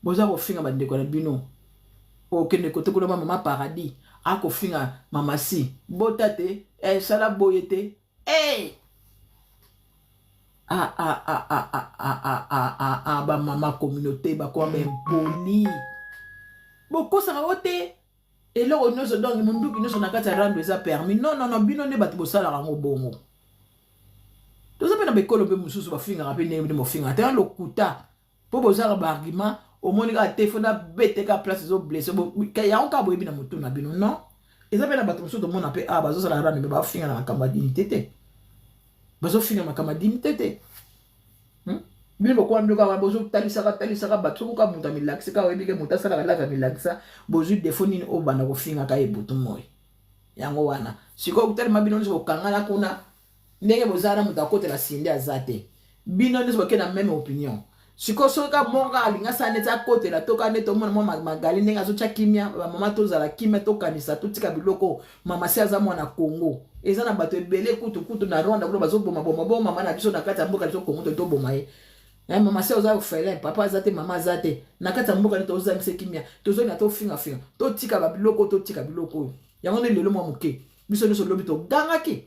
boza ko finga ba ndeko na bino o kende ko to ko mama paradis a ko finga mama si bota te sala boyete ba mama communauté ba ko impoli boko sa wote et là on se donne mundu qui ne sont nakata rendre ça permis non bino ne bat bosala rango bongo to ça pena be kolombe mususu ba finga rapide ne mo finga te lo kuta po bosala ba argument au monde ka te fona bete ka place zo blessé bo ka ya on ka boyebi na mutu na bino non et ça pena bat mususu to mona pe bazo sala rendre ba finga na kamba dignité te bazo finga na kamba dignité te bino boko mbyo ka bozo talisaka batso ko muta milakisa ka webi ke muta sala la milakisa bozo defoni o bana ko finga ka ebutu moy yango wana siko kutali mabino nso kangana kuna ndenge bozana muta kotela sinde azate bino nso kena même opinion siko soka monga alinga saneta kotela toka neto mona magali ndenge azo kimia mama tozala kimia tokanisa tutika biloko mama si aza mwana Congo eza na bato ebele kutu na Rwanda kulo bazo boma mama na biso na kata mboka biso Congo to boma ye mama se oza ufele papa azate mama azate nakata mboka ni toza msekimia tozo na to finga to tika ba biloko to tika biloko yango ne lelo mo muke biso no so lobi to gangaki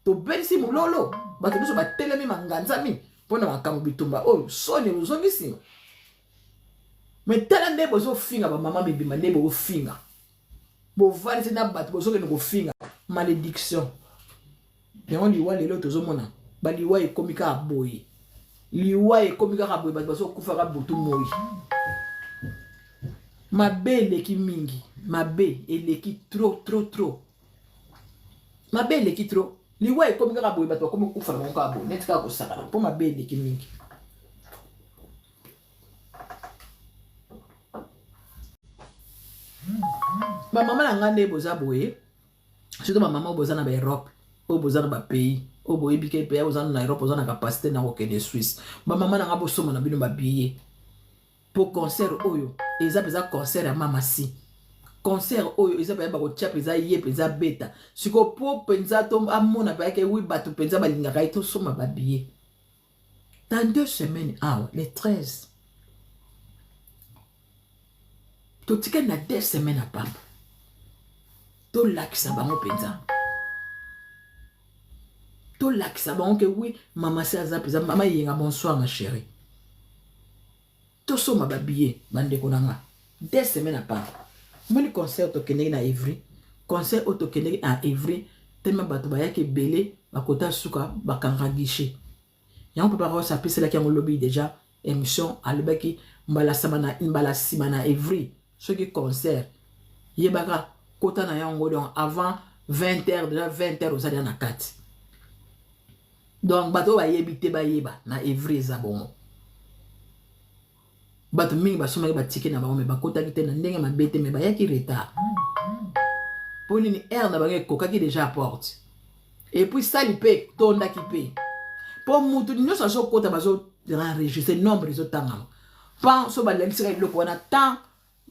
to belisi mulolo bato biso batelemi manganzami pona makambo bitumba oyo soni uzongisi metala nde bozo finga ba mama bibima nde bo finga bo valise na bato bozo ke no finga malédiction yango liwa lelo tozo mona ba liwa ekomika aboyi liwa ekomika kaboye bato baso kufaka butu moi mabe eleki mingi mabe eleki trop mabe eleki trop liwa ekomika kaboye bato bakomi kufaka monka abo netika kosakala po mabe eleki mingi ba mama na ngande boza boye surtout ba mama boza na ba Europe o boza na ba pays o boye bike pe boza na Europe boza na capacité na ko de Suisse ba mama na ngabo soma na bino ba billet pour concert oyo eza peza concert ya mama si concert oyo eza pa ba ko tia peza ye peza beta siko po penza to amona pa ke wi batu penza balinga ka ito soma ba billet dans 2 semaines les 13 to tika na 2 semaines à papa to lakisa bango penza to lakisa bango ke oui mama si aza penza mama yenga bonsoir ma chérie to soma ba billet bande konanga 2 semaines à papa moni concert to kenegi na Ivry concert auto kenegi à Ivry tellement bato ba yake belé bakota suka bakanga guichet yango papa ko sapisa la ki ngo lobby déjà émission albaki mbala samana mbala simana Ivry ce qui concert yebaka kota na yango donc avant 20h déjà 20h aux alliés na 4 donc bato ba yebite ba yeba na Ivry za bongo bato mingi ba soma ba tike na ba me ba kota kite na ndenge mabete me ba yaki retard poni ni air na ba koka ki déjà à porte et puis ça li pe tonda ki pe pour mutu nyo sa so kota bazo enregistrer nombre zo tanga pas so ba lelisa le ko na temps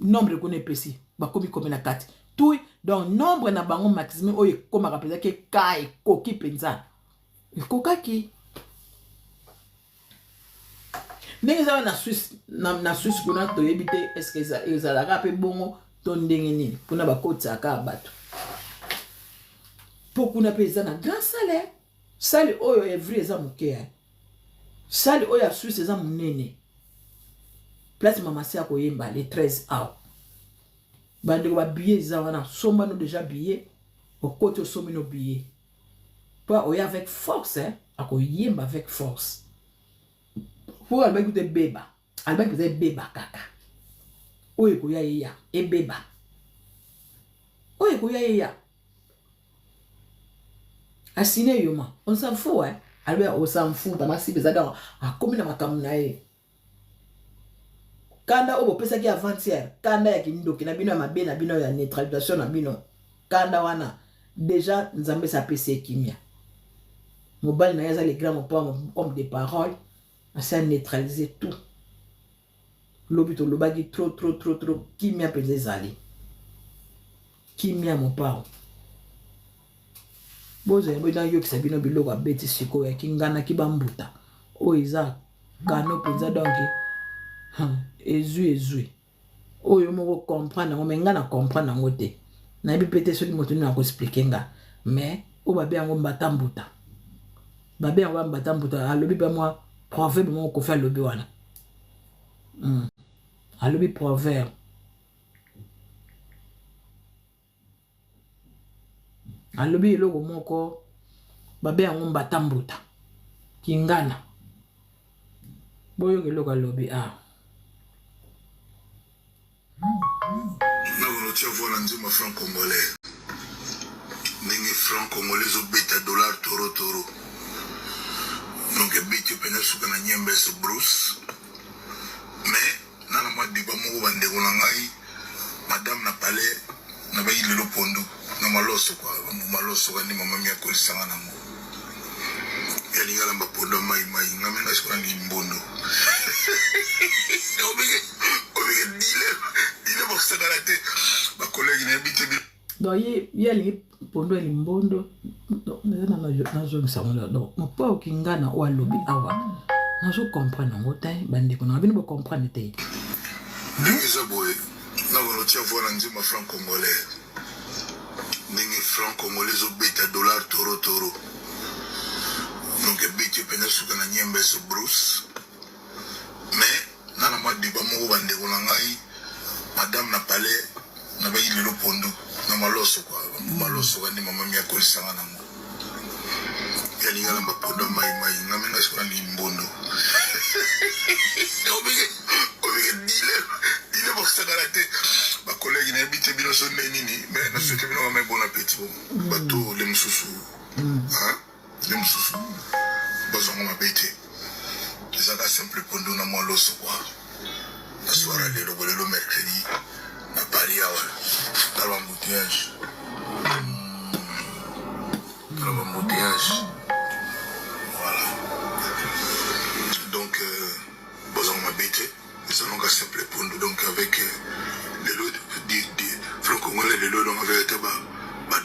nombre ko ne pesi ba komi comme na 4 tout donc nombre na bango maximum oyo koma rapeza ke kai koki penza koka ki ndenge za na Suisse na Suisse kuna to yebite est-ce que ça la rapé bongo to ndenge nini kuna ba kotsa ka bato pokuna peza na grand salaire sali oyo Ivry eza mukea sali oyo ya Suisse eza munene place mama si akoyemba les 13 août bande ba billet za wana somba no déjà billet au côté sombi no billet pas oya avec force akoyemba avec force pour alba kute beba alba kute beba kaka oye koya ya e beba oye koya ya asine yoma on s'en fout alba on s'en fout ta masi bezada a comme na makamna e kanda obo pesa ki avant-hier kanda ya kindoki na bino ya mabe na bino ya neutralisation na bino kanda wana déjà nzambe sa pese kimia mobile na yaza les grands hommes de parole ça neutraliser tout lobito lobaki trop kimia pese zali kimia mon pao bozo ya boina yo kisabino biloko abeti siko ya kingana kibambuta o iza kano penza donc ezui oyo moko comprendre ngo menga na comprendre ngo te na bi pete so moto ni na ko expliquer nga mais o ba be yango mbatambuta babe yango mbatambuta alobi ba moi proverbe mo ko fa lobi wana alobi proverbe alobi eloko moko babe yango mbatambuta kingana boyo keloko alobi tu vois l'anzima franc congolais. Ningi franc congolais au bêta dollar toro. Donc bêta pena suka na nyembe so Bruce. Mais nana mwa diba mo bande ngai madame na palais na ba ile lo pondo na maloso kwa maloso kwa ni mama mia ko sanga na mo. Yani ngala mba pondo mai ngame na shikwa ni mbondo. Obige dile bo sagarate. Donc yeli pondo elimbondo na zo ngisamula donc mopo okingana o alobi awa na zo comprendre ngo tai bandiko na bino bo comprendre te ndeza boy na vono tia vola nzima franc congolais ningi franc congolais zo beta dollar toro donc beta pena suka na nyembe so Bruce mais nana mwa diba mo bandiko ngai madame na palais na ba ile lo pondo na maloso kwa ni mama mia ko sanga na mo yani ngala mba pondo mai ngame na shikwa ni mbondo obige dile bo sagarate ba collègue na bité bino so nini mais na souhaite bino ma bon appétit ba to le msusu le msusu bazo ma bité ça ka simple pondo na maloso kwa la soirée le mercredi à Paris, dans l'embouteillage. Voilà. Donc, besoin de m'habiter. Nous allons qu'à simple pour nous. Donc, avec les lots de franco-congolais, les lots donc avec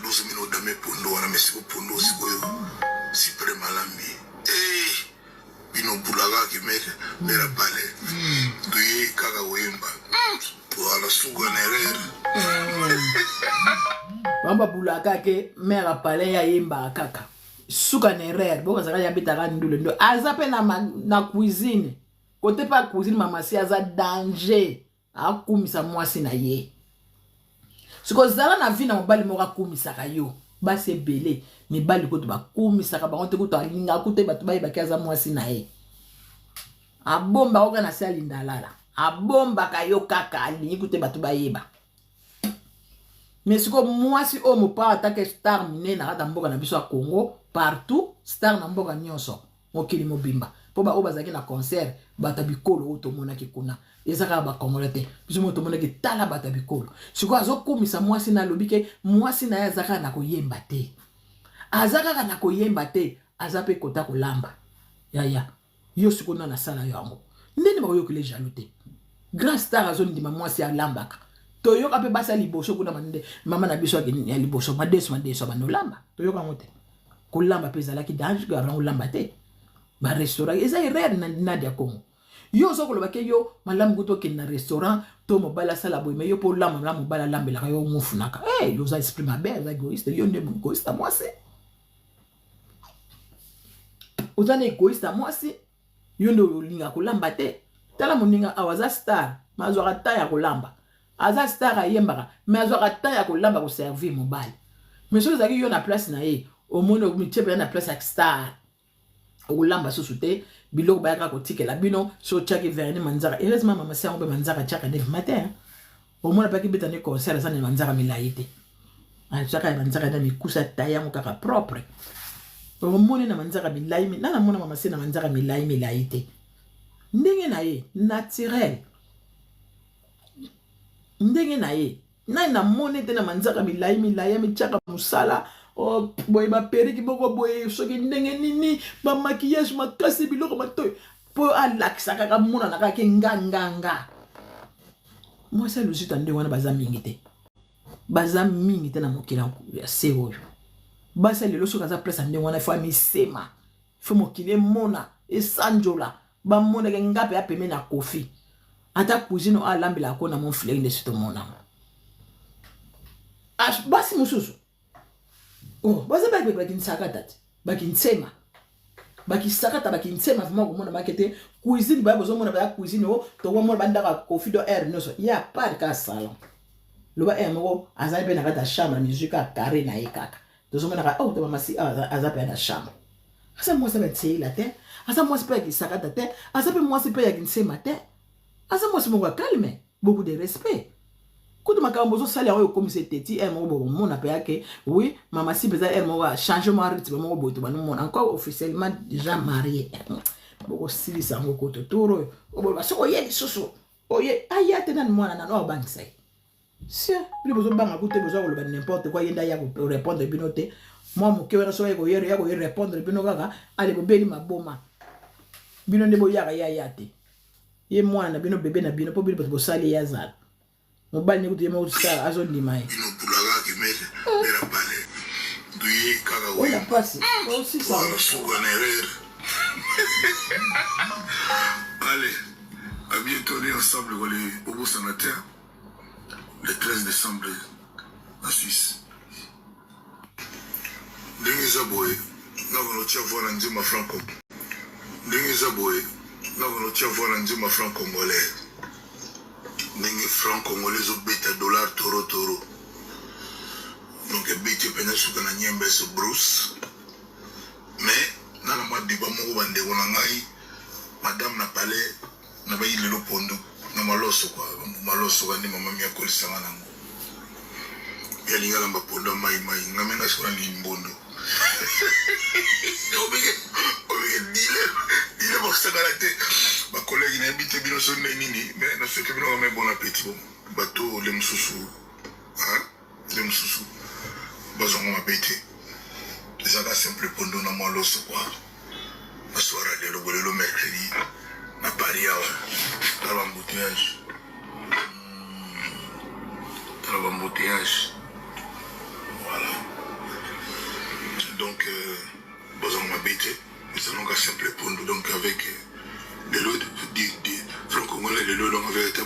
12 minutes d'amé pour nous. On a mis pour nous, si près malambi. Et, ils n'ont pas la qui met la palais. Douye, kaka wemba. Voilà, Bamba bulaka ke mera pale ya yemba kaka. Suka nerer, boka zaka ya bitaka ndule ndo. Aza pe na cuisine. Kote pa cuisine mama si aza danger. Akumisa mwasi na ye. Suko zala na vi na mobali moka kumisa kayo. Base bele. Mibali koto ba kumisa ka bangote koto alinga kote batu bayi bakaza mwasi na ye. Abomba oka na si alindalala. Abomba kayo kaka alingi kute batu bayeba. Mais siko mwasi o mopa atake star mine na kata mboka na biso ya Congo partout star na mboka nyonso mokili mobimba po ba oba zaki na concert bata bikolo o tomona ki kuna ezaka ba Congolais te biso mo tomona ki tala bata bikolo siko azokumisa mwasi na lobike mwasi na yazaka na koyemba te azaka na koyemba te azape kota kolamba ya yo siko na sala yango ndeni ba yo kile jaloute grand star azoni di mwasi ya lambaka toyoka pe basa liboso kuna mande mama na biso ya liboso madeso bano lamba toyoka ngote kolamba pe zalaki danger ga ran lamba te ba restaurant eza rare na dia Congo yo so koloba ke yo malamu kuto ke na restaurant to mobala sala boy me yo po lamba mobala lambela ka yo ngufunaka yo za esprit ma belle za egoiste yo ndem egoiste mwasi ozana egoiste mwasi yo ndo linga kolamba te tala moninga awaza star mazwa ta ya kolamba aza star ayembaka mais azwaka temps ya kolamba ko servir mobile mais so ezaki yo na place na ye omone omitiepe na place ya star okolamba susu te biloko bayaka kotikela bino so tiaki verni manzaka heureusement mama si yango mpe manzaka tiaka 9 matin omona paki beta ne concert eza na manzaka milai te atiaka ya manzaka na mikusa ta yango kaka propre omone na manzaka milai nana mona mama si na manzaka milai te ndenge na ye naturel ndenge na ye na mone te na manzaka milai ya michaka musala o boy ba periki boko boy soki ndenge nini ba maquillage makasi biloko matoy po alakisa kaka mona na kaka nganga moi c'est le site ande wana baza mingi te na mokila ya se oyo basi lelo soki aza place ndenge wana ifo amisema ifo mokili emona esanjola bamonake ngape apeme na kofi ata cousine alambela ako na mon fleur nde sitomona basi mosusu baza bakinisakata te bakinsema bakisakata bakinsema vraiment komona makete cuisine baya bozomona baya cuisine o tokomona bandaka kofi do air nyonso ya part ka salon loba air moko azali mpe na kati ya chambre musique a carré na ye kaka tozomonaka to bamasi aza mpe na chambre asa mwasi mpe atseila te asa mwasi mpe yakisakata te asa mpe mwasi mpe yakinsema te asa mwasi moko akalme beaucoup de respect kutu makambo ozosala yango ekomisa eteti air moko bomona mpe yake oui mama si mpeza air moko changement rythme moko boye tobanomona encore officiellement déjà marié bokosilisa yango koto toro oyo oboloba soki oye lisusu oye aya te nani mwana nano abangisa ye sie bino bozobanga kute bozwa koloba n'importe quoi yenda ya korépondre bino te mwa moke wana soki ya korépondre bino kaka ale bobeli maboma bino nde boyaka ya te ye mwana na bino bebe na bino mpo bino bato bosali ye azala mobali ne kutu ye moko sala azondima ye bino bulaka kimele bela pale duye kaka oya pasi osisa wala suka na erreur allez à bientôt on est ensemble pour les Bobo Sanater le 13 décembre en Suisse. Ndenge zaboye na konotia vola nzima franco. Ndenge zaboye na konotia vola nzima franc congolais. Ndenge franc congolais zo beta dollar toro. Donc beta pena suka na nyembe so Bruce. Mais na na madiba moko bande wona ngai madame na palais na bayi lelo pondo na maloso kwa maloso kandi mama mia kolisanga nango ya lingala mbapondo mai ngamenga sura ni mbondo obike dile bosakala te ba collègue na bité bino sonne nini mais na soki bino ba bon appétit bon bato le mususu le mususu bazongo mabete ezaka simple pondo na maloso kwa aswara lelo bolelo mercredi na Paris dans l'embouteillage. Dans l'embouteillage. Voilà. Donc, besoin de m'habiter. Nous allons qu'à simple pondo. Donc, avec de l'eau de franco-congolais, de l'eau, donc avec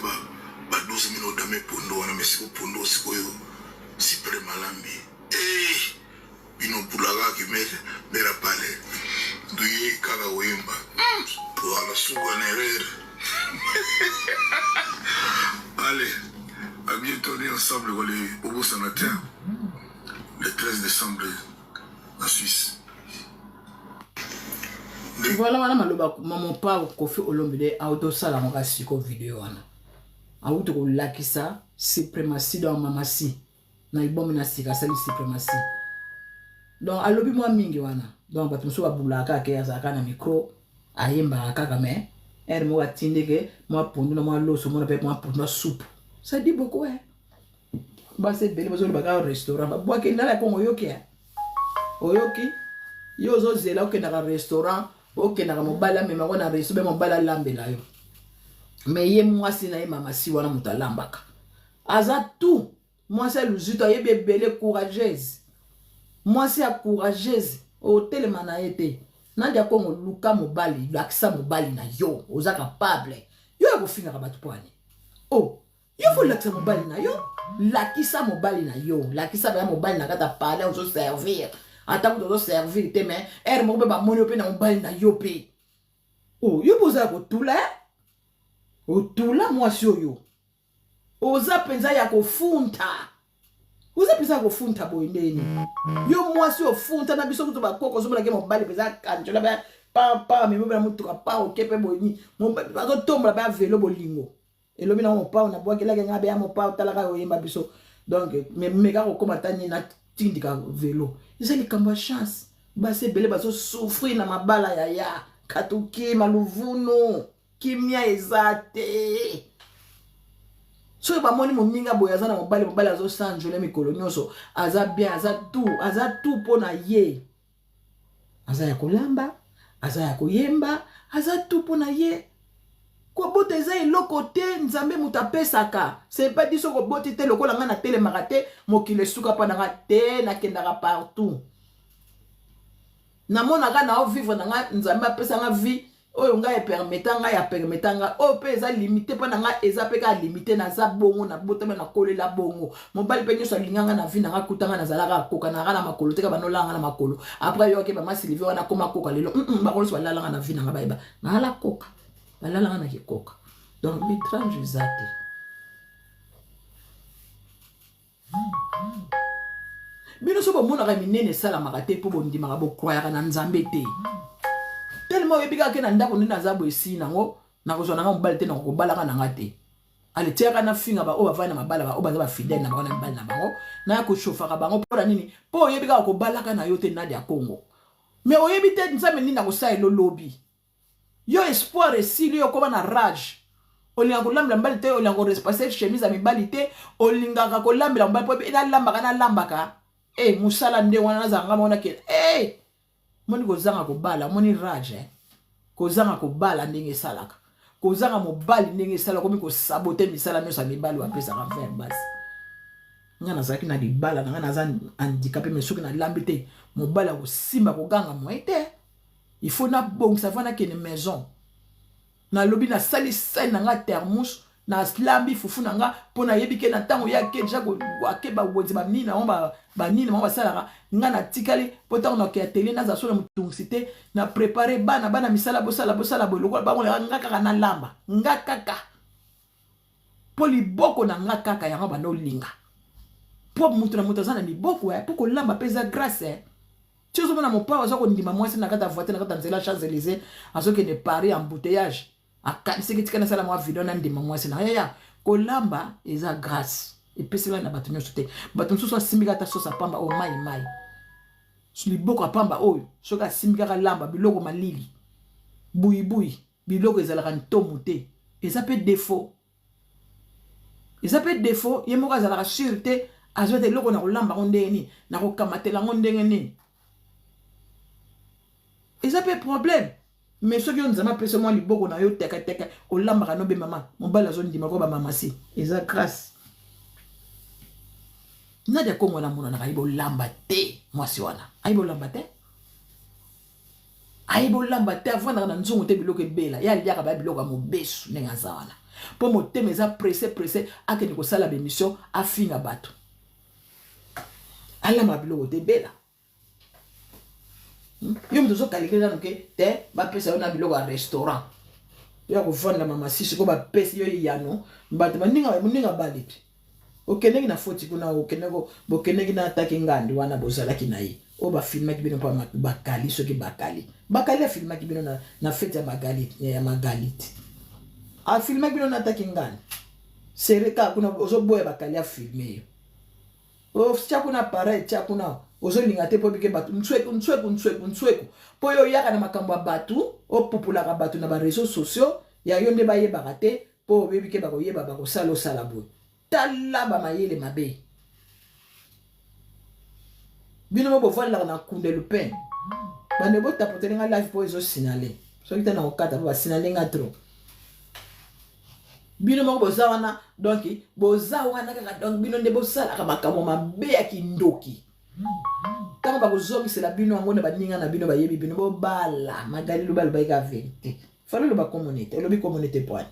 12 minutes dans mes pondo. On a mis ce pondo, si près malambi. Et, ils n'ont pas la qui met la palais. Douye kaka wimba. Voilà, souvent erreur. Allez, à bientôt, on est ensemble pour les Bobo Sanater le 13 décembre en Suisse. Voilà, wana maloba maman pa Kofi Olomide auto sala ngoka siko video wana. Auto ko lakisa suprématie dans mamasi. Na ibomi na sika sali suprématie. Donc alobi moi mingi wana. Donc bato so babulaka ke azaka na micro ayemba kaka me er mo atindeke mo pondu na mo loso mo na pe mo pondu na soupe. Ça dit beaucoup ba se beli bazo baka restaurant ba boake na la kongo yoki oyoki yo zo zela oke na restaurant oke na mobala me mako na resto be mobala lambela yo me ye mwasi na ye mama si wana mutalambaka aza tout mwasi luzuto ye bebele courageuse mwasi ya courageuse o telema na ete nandi akongo luka mobali lakisa mobali na yo oza capable yo ya kofinga ka batu pwani oh yo faut lakisa mobali na yo lakisa mobali na yo lakisa ba mobali na kata parler ozo servir ata ko ozo servir te mais er mo be ba moni pe na mobali na yo pe oh yo boza ko tula o tula mwasi oyo oza penza ya kofunta oza penza ya kofunta boyendeni yo mwasi ofunta na biso kuto bakoko zo molake mobali penza kanjola ba pa me mo mutuka pa okepe boyini mo bazo tombola ba velo bolingo elobi na mo pa na bwaki lake ngabe ya mo pa talaka oyemba biso donc me ka ko komata ni na tindika velo ezali kamba chance base bele bazo souffrir na mabala ya katuki maluvuno kimia ezate so ba moni moninga boya za na mobali azo sanjole mikolo nyonso aza bien aza tout pona ye aza ya kolamba aza ya koyemba aza tout pona ye ko bote eza eloko te nzambe mutapesaka c'est pas dit so ko bote te lokola nga na tele makate mokile suka pa na te na kendaka partout na mona ka na vivre na nga nzambe apesa nga vie oyo nga e permetanga ya permetanga o pe eza limité pa na nga eza pe ka limité na za bongo na botama na kolela bongo mobali pe nyoso linganga na vie na nga kutanga na zalaka koka na na makolo te ka banolanga na makolo après yo ke ba masilive wana koma koka lelo bakolo so balalanga na vie na nga bayeba na ala koka balalanga na ke koka donc l'étrange zate bino so bomona ka minene sala makate po bondima ka bo croire na nzambe te tellement yebika ke na ndako ndina za boesi nango na ko zona ngam balte na ko balaka na ngate ale tiaka na finga ba o ba vana mabala ba o ba za ba fidèle na bana mbala na bango na ko shofa ka bango pora nini po yebika ko balaka na yote na dia Congo mais oyebite nzambe nina ko sa elo lobby yo espoir esili yo ko na rage olinga ko lambela mbalite olinga ko respecter chemise a mibalite olinga ka ko lambela mbal po ina lambaka na lambaka musala nde wana zanga mona ke moni ko zanga ko bala moni rage ko zanga ko bala ndenge salaka ko zanga mobali ndenge sala ko mi ko saboter misala nyo sa mibali wa pesa ka faire basi ngana zaki na di bala ngana zan handicapé mais soki na lambite mobali ko simba ko ganga moite il faut na bon ça va na kene maison na lobi na sali sai na nga thermos na slambi fufu na nga pona yebike na tango ya ke déjà ko akeba wodi ba nina on ba nina ba sala nga na tikali pota on ke atelier na za so na mutungsité na préparer bana misala bosala boloko ba nga kaka na lamba nga kaka poli boko na nga kaka ya ba no linga po mutu na mutu zana ni boko poko lamba pesa grâce tu zo na mopa wazo ko ndima mwasi na kata voiture na kata nzela Champs-Élysées azo ke ne Paris embouteillage akani tika na sala mwa video na ndima mwasi na ya kolamba eza grâce epesela na bato nyonso te bato nsusu asimika ta sosa pamba o mai liboko apamba oyo soki asimika ka lamba biloko malili buyi biloko ezalaka ntomu te eza pe défaut ye moko azalaka sur te azwa te eloko na kolamba ngo ndenge nini na kokamatela ngo ndenge nini eza pe problème mais soki yo nzama pesa mwa liboko na yo teka olambaka no be mama mobali azondima ko ba mama si eza grâce Nadia Congo na mona na aibo lamba te mwasi wana aibo lamba te avanda na nzungu te biloko ebela ya liaka ba biloko mo besu nenga za wana po motema eza pressé akeni ko sala bémission afinga bato ala ma biloko te bela yo mto zo kalikela nuke te ba pesa yo na biloko a restaurant yo ko vanda mama sisi ko ba pesa yo yano bato baninga balite okendeki na foti kuna okendeko bokeneki na ataki ngandi wana bozalaki na ye o ba filmaki bino pa bakali soki bakali a filmaki bino na fete ya magalite a filmaki bino na ataki ngandi sereka kuna ozo boya bakali a filme yo o tia kuna pareil tia kuna ozo linga te po bike batu nsweku po yo yaka na makambo ya batu o populaka batu na ba réseaux sociaux ya yo nde bayebaka te po bebike bakoyeba bakosala osala boye tala ba mayele mabe bino mo bovala na kunde lupin bande bo tapoter nga live po ezo signaler so kita na okata ba signaler nga trop bino mo bozawana donc bozawana kaka donc bino nde bosala ka makambo mabe ya kindoki tango ba kozomisela bino ngone baninga na bino bayebi bino bo bala magali lo bala ba ka vérité falo lo ba communauté lo bi communauté point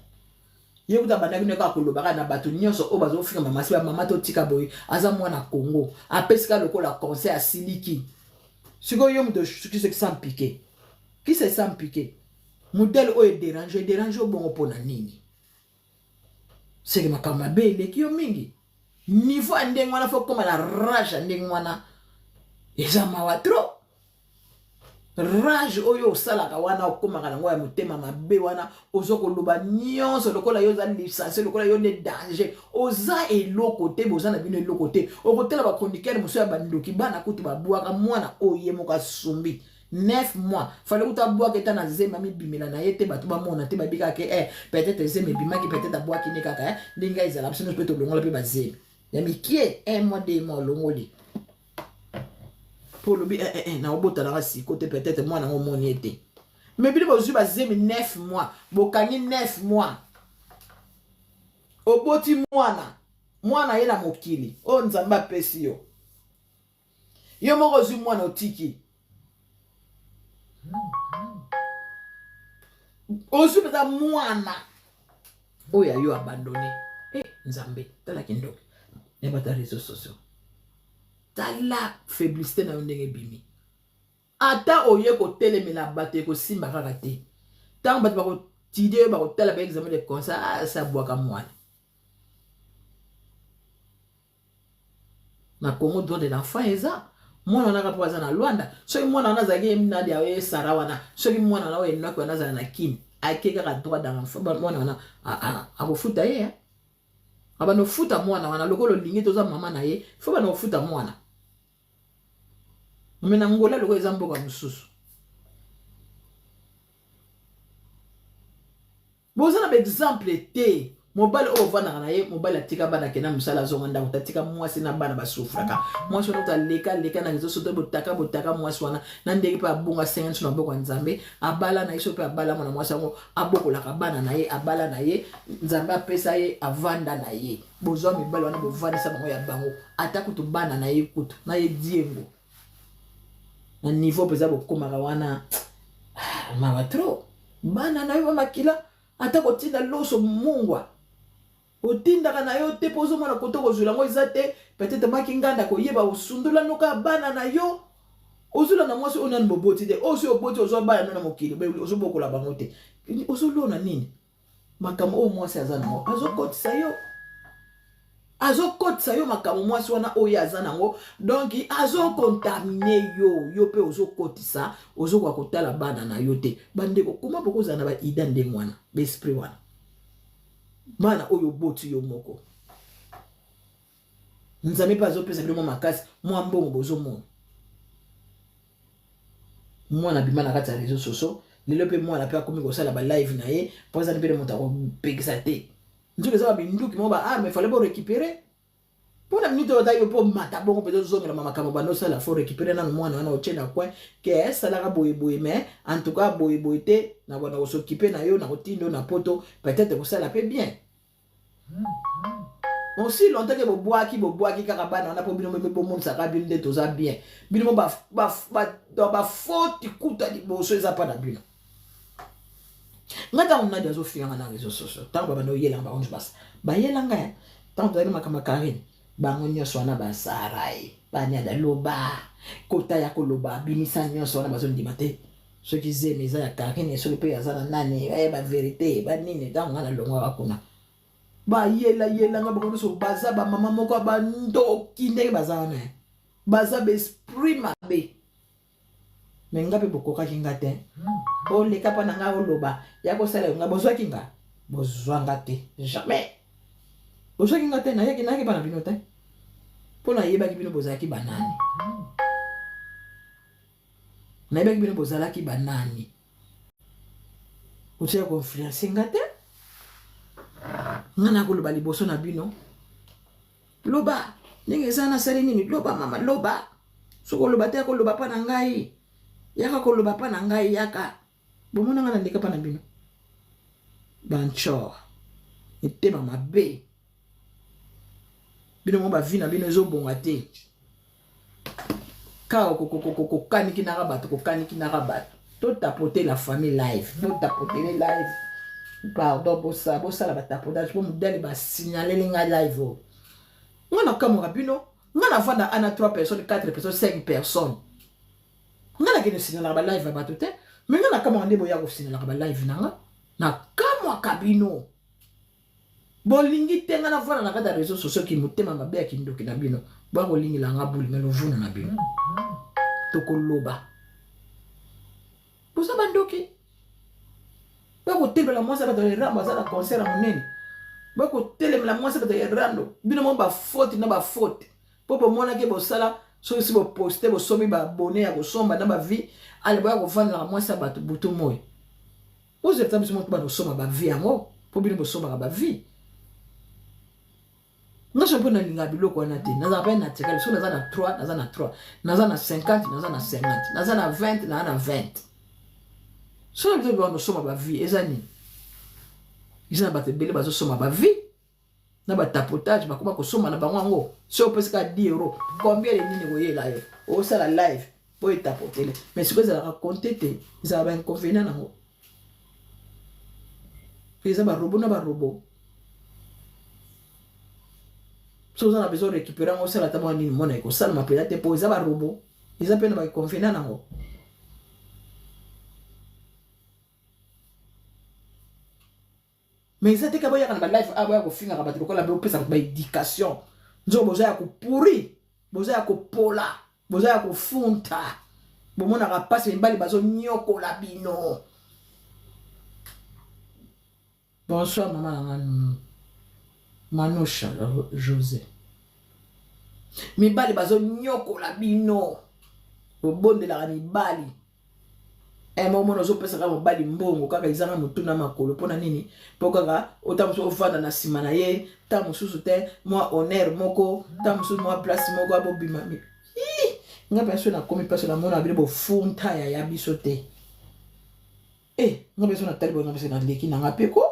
ye kuta bana kine ka kolobaka na bato nyonso o bazo fika mama si ba mama to tika boy aza mwana Congo apesika lokola conseil a siliki siko yo mto qui se sent piqué qui se sent piqué modèle o dérange o bongo pona nini c'est que makamba bele ki yo mingi niveau ndenge wana fo koma la rage ndenge wana eza mawa trop rage oyo salaka wana okomaka nango ya motema mabe wana ozoko loba nyonso lokola yo za lisansi lokola yo ne danger oza eloko te boza na bino eloko te okotela ba chroniqueur muso ya bandoki bana kuti babwaka mwana oye moka sumbi 9 mois fallait uta bwaka eta na zema mibimela na yete batu ba mona te babika ke peut-être zema bimaki peut-être bwaki ne kaka ndinga izala biso peut to longola pe bazema ya mikie 1 mois 2 mois longoli pour le na obota la rasi côté peut-être moi na moni été mais bino bozu bazemi 9 mois bokani 9 mois oboti mwana ye na mokili o nzamba pesi yo moko zu mwana otiki osu peza mwana oya yo abandonné nzambe tala kindoki ne bata réseaux sociaux tala faiblesse na ndenge bimi ata oye ko telemela bato ko simba kaka te tant bato bako tidé bako tala ba examen de constat ça boaka mwana na Congo droit de l'enfant eza mwana na kapoza na Luanda soki mwana na zaki mnadi ya Sara wana soki mwana na we nako na za na kim akeka ka droit d'enfant mwana na akofuta ye abano futa mwana wana lokolo lingi toza mama na ye fo bana futa mwana mena ngola loko ezamboka mususu bozana ba exemple te mobile o vana na ye mobile atika bana kena musala zonga nda utatika mwasi na bana basufraka mwasi wana utaleka na rezo soto botaka mwasi wana na ndeki pa bunga 50 na boko nzambe abala na iso pe abala mwana mwasi ngo abokola ka bana na ye abala na ye nzambe apesa ye avanda na ye bozwa mibale wana bovandisa bango ya bango atakutu bana na ye kutu na ye diengo na niveau peza bokomaka wana mawa tro bana na yo makila atako tinda loso mungwa otindaka na yo te pozo mona koto kozula ngo izate peut-être makinganda ko yeba usundula noka bana na yo ozula na mwasi onani boboti de ozo oboti ozo bana na mokili ozo bokola bango te ozo lona nini makamo o mwasi azana ngo azo kotisa yo makamo mwasi wana oyo azana ngo donc azo contaminer yo pe ozo kotisa ozo kwa kotala bana na yo te bandeko kuma bokozana ba ida ndenge wana be esprit wana bana oyo boti yo moko nzambe pa zo pesa bilo makasi mwa mbongo bozo mona mwana bimana kati ya réseaux sociaux lelo pe mwana pe akomi kosala ba live na ye poza ni pe monta ko pekisa te nzuke za binduki mo ba mais fallait pas récupérer pour la minute oda yo po mata bongo pe zo ngela mama kama bano sala faut récupérer na mwana wana ochena kwa ke sala ka boye mais en tout cas boye te na bana ko s'occuper na yo na kotindo na poto peut-être ko sala pe bien aussi longtemps que boboaki kaka bana wana po bino bo monsa ka bino de toza bien bino ba faute kuta di boso eza pa na bino ngata on a des offres na réseaux sociaux tant ba no yela ba onje bas ba yela nga tant de makama Karine bango nyoso na ba sarai banya da loba kota ya koloba binisa nyoso na bazo ndima te ceux qui aiment les ya Karine ceux qui pe azana nani ba vérité ba nini tant ngana longo akuna ba yela nga ba so baza ba mama moko ba ndo kinde bazana baza be esprit mabe menga pe bokoka kinga te o le kapa na nga oloba ya ko sala nga bozwa kinga bozwa nga te jamais bozwa kinga te na yaki bana bino te pona yeba ki bino bozala ki banani na yeba ki bino bozala ki banani utia confiance nga te ngana koloba liboso na bino loba ndenge sana sali nini loba mama loba soko loba te koloba pa na ngai yaka koloba pa na ngai yaka bomona ngana ndeka pa na bino bancho etema mabe bino mo ba vi na bino ezobonga te ka ko kaniki na rabat to tapoter la famille live to tapoter les live pardon bossa la batapotage pour modèle ba signaler linga live ngana kamera bino ngana vanda ana 3 personnes 4 personnes 5 personnes ngana kene signaler ba live ba tout mais ngana kamera ndebo ya ko signaler ba live nanga na kamwa kabino bolingi tenga na vana na kata réseaux sociaux ki mutema mabe ya kindoki na bino ba ko lingi la ngabuli ngalo vuna na bino to ko loba bosa bandoki bako telemela mwasa bato yerando azala concert monene bako telemela mwasa bato yerando bino mo ba faute na ba faute popo mona ke bosala so si bo poster bo somi ba abonné ya ko somba na ba vie ale boya ko vanda mwasa bato butu moy ozo tabi mo ba soma ba vie yango po bino bo soma ba vie ngaso pona linga biloko wana te naza pa na tekali so naza na 3 naza na 3 naza na 50 naza na 50 naza na 20 naza na 20 so na bito ba soma ba vie ezani izana ba tebele ba soma ba vie na ba tapotage ba kuma ko soma na bango ngo so pesika 10 euros combien de nini ko yela yo o sala live po etapotele mais ce que ça raconter te ça va inconvénient nango eza ba robot na ba robot so on a besoin de récupérer on sala tamo ni mona ko sala ma peut-être pour eza ba robot eza pe na ba confiné nango mais eza te ka boya kana ba life abo ya ko finga ka ba lokola ba pesa ba éducation nzo boza ya ko pourri boza ya ko pola boza ya ko funta bomona ka passe mbali bazo nyoko la bino. Bonsoir maman Manoucha José. Mibali bazo nyoko la bino. Obonde la mibali. Momo nozo pesa ka mobali mbongo kaka izanga mutuna makolo pona nini? Pokaga otamuso ofanda na sima na ye, tamususu te moi honneur moko, tamususu moi place moko abobima. Nga penso na komi penso na mona bilebo funta ya biso te. Nga penso na talibo nga penso na leki na nga peko.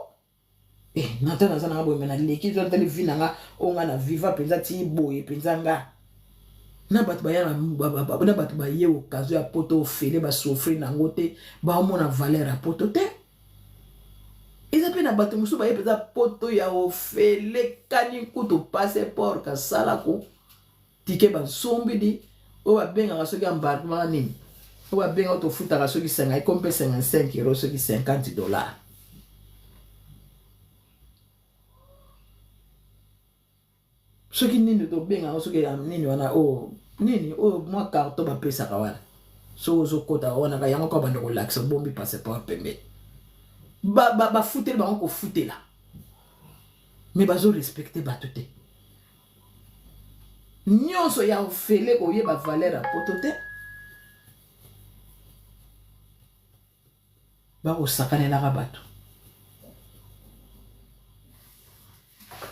Natana sana ngabo mena leki zo tali vi na nga onga na viva penza ti boye penza nga. Na batu bayana na batu baye okazo ya poto ofele ba sofri na ngote ba omona valeur ya poto te. Eza pe na batu musu baye penza poto ya ofele kani kutu passeport ka sala ko tike ba sombi di o ba benga ka soki embarquement nini. O ba benga to futa ka soki 5 comme 55 euros soki $50. Soki nini to benga soki nini wana nini moi carton ba pesa ka wana so kota wana ka yango ko bando ko laxa bombi passeport pembe ba futel ba ko futela mais bazo respecter batote nyonso ya ofele ko yeba valeur a potote ba ko sakanela ka bato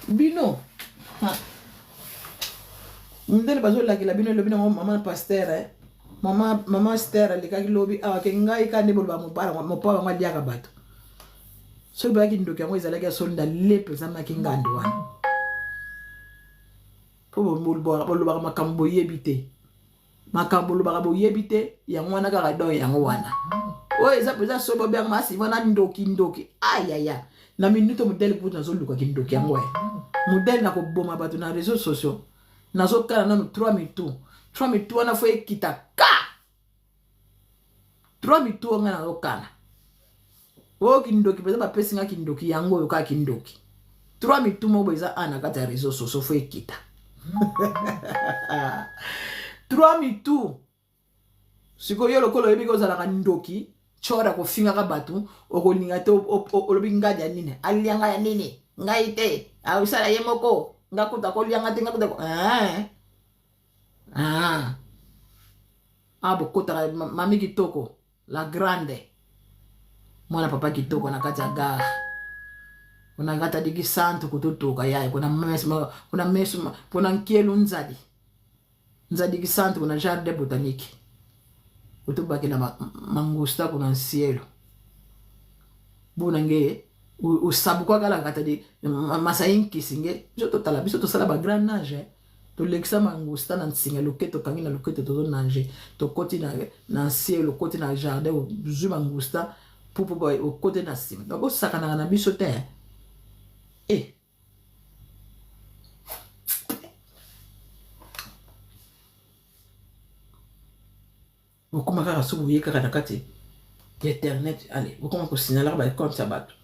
bino ndele bazo la kila bino lobina mama pasteur mama Esther le kaki lobi awa ke ngai ka ndebo ba mo pa ngwa dia ka bato so ba ki ndoki yango ezala ka sonda lepe za makingando wana po mo lo ba makambo yebite makambo lo ba bo yebite yango wana ka do yango wana o eza peza so bo ba masi wana ndoki ayaya na minuto modele pour na zo luka ki ndoki yango modele na ko boma bato na réseaux sociaux nazo kala nanu 3 mitu wana fo ekita ka 3 mitu nga nazo kala o kindoki peza ba pesi nga kindoki yango yo ka kindoki 3 mitu mo beza ana kata réseaux sociaux fo ekita 3 mitu siko yo lokolo yebi ko zala ka ndoki chora ko finga ka batu o ko linga te o lobi ngadi ya nini alianga ya nini ngai te au sala yemoko ngakuta ko lianga tinga kuta bokota mami kitoko la grande mwana papa kitoko na kati ya gare kuna ngata digi santo kutotoka yaye kuna mesu kuna nkielu nzadi ki santo kuna jardin botanique kutubaki na mangusta kuna cielo buna nge usabu kwa kala ngata di masainki singe joto tala biso to sala ba grand nage to lexa mangusta na nsinga loketo kangi na loketo to nage to koti na cielo koti na jardin zu mangusta pupu boy o kote na sima donc sakana na biso te okoma kaka so boye kaka na kati internet allez okoma ko signaler ba compte sabato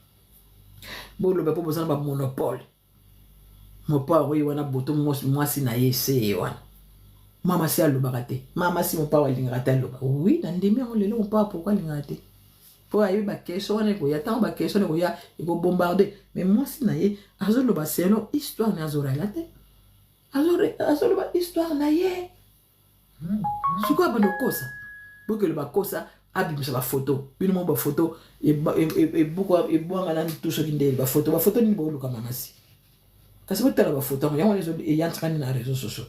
bolo ba popo sana ba monopole mo pa wi wana boto mwasi na yese wana mama si alobaka te mama si mo pa walingaka te aloba oui na ndemi yango lelo mo pa pourquoi alingaka te po ayebi ba question wana ekoya ntango ba question ekoya ekobombarde mais mwasi na ye azoloba seno histoire na azorela te azoloba histoire na ye sikoyo bando kosa bokelo bakosa abimisa bafoto bino mo bafoto ebwanga nani tu soki ndeli bafoto nini boluka mamasi kasi botala bafoto yango lezo eyantikani na réseaux sociaux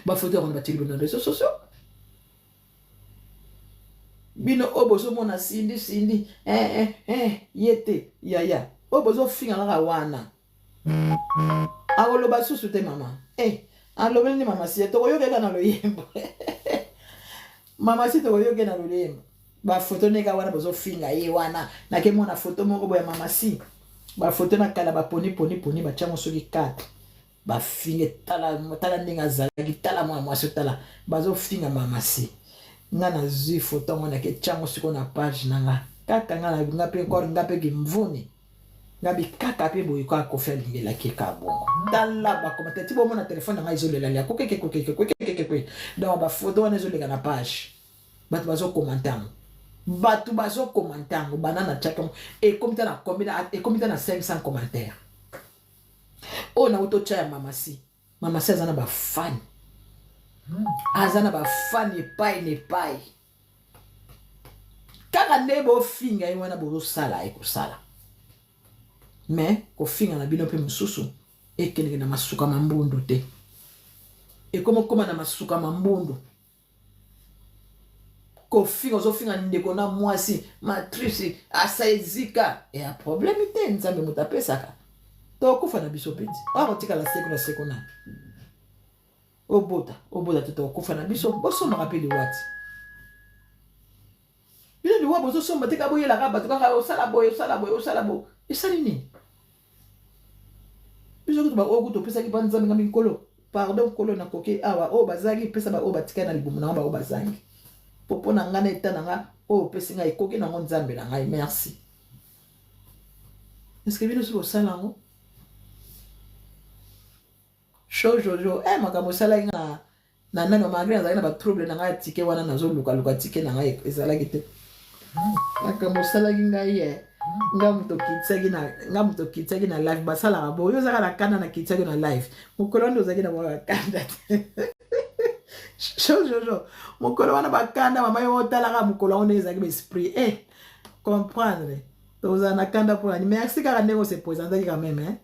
bafoto yango batili bino na réseaux sociaux bino obozo mona sindi yete yaya obozo finga na wana akoloba susu te mama alobeli ni mama si to yoke kana loyembo mama si to yoke na loyembo ba photo neka wana bozo finga ye wana na ke mona photo moko boya mama si ba photo na kala ba poni ba chango soki 4 ba finga tala ndinga zalaki tala mwa so tala bazo finga mama si nga na zui photo ngona ke chango siko na page nanga kaka nga na nga pe encore nga pe gimvuni nga bi kaka pe boy ko ko faire lingela ke ka bongo tala ba commenter ti bo mona téléphone nga izolela lia ko ke donc ba photo wana izolela na page batu bazo commenter batu bazo commenter banana chakon et comme na combien et comme na 500 commentaires oh na auto cha mama si azana ba fan azana ba fan ne pai kaka nebo finga yi wana bozo sala sala mais ko finga na bino pe mususu ekenge na masuka mambundu te e koma na masuka mambundu ko finga zo finga ndeko na mwasi matrice asaizika e a problème te nzambe mutapesaka to kufa na biso peti ako tika la seko na obota to kufa na biso boso makapeli wati bino liwa bozo somba tika boyela ka bato kaka osala boy esali nini biso kutu ba okuto pesa ki banzambe ngami nkolo pardon kolo na koke awa o bazangi pesa ba o batika na libumu na ba o bazangi popo na ngana etana nga o pesa nga ikoke na nzambe na ngai merci est-ce que bino so sala ngo jojo makambo sala nga na nano magri na ba trouble na nga tike wana nazo luka tike na nga ezalaki te makambo sala nga ye nga muto kitsaki na live basala rabo yo zaka na kanda na kitsaki na live mukolo ndo zaki na wa kanda jojo mukolo wana bakanda mama yo tala ka mukolo wana ezaki be esprit comprendre toza na kanda pour ani merci kaka ndeko se présenter quand même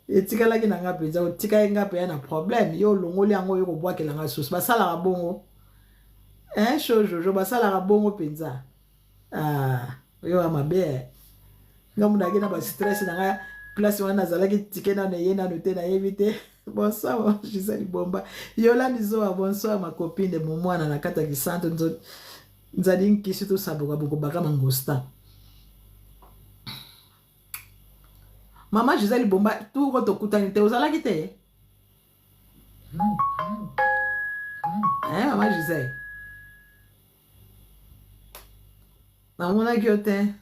etikala ki na nga penza otika nga pe na problème yo longoli yango yo ko bwakela nga sosi basala rabongo jojo basala rabongo penza yo amabe nga mundaki na ba stress na nga place wana zalaki tike na ne yena note na éviter bonsoir Gisèle Bomba Yolande Zoa bonsoir ma copine de mon mwana na kata kisanto nzali nkisi to saboka boko baka mangosta Mama Gisèle Bomba tout ko tokutani te ozalaki te Mama Gisèle na mona kyote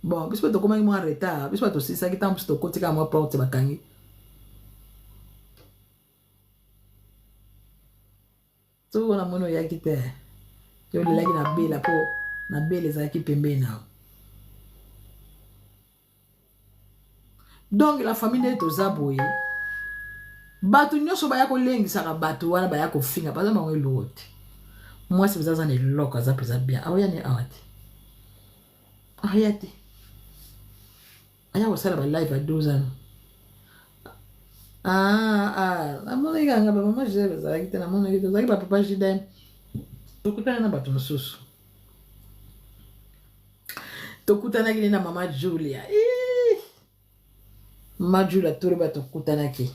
bon biso to komaki mwa retard biso to sisa ki tambu to kotika mwa porte bakangi to na mono yaki te yo lelaki na bela po na bela ezalaki pembeni na donc la famille est aux aboyés batu nyonso baya kolengisaka batu wana baya kofinga paza bango elote mwasi bezaza na eloko aza peza bien aoya ne awate ayate aya kosala ba live a 12 ans namona ikanga ba mama Gisèle ezalaki te namona ki tozalaki ba papa Jidem tokutana na bato mosusu tokutanaki na mama Julia mama Julia tore ba tokutanaki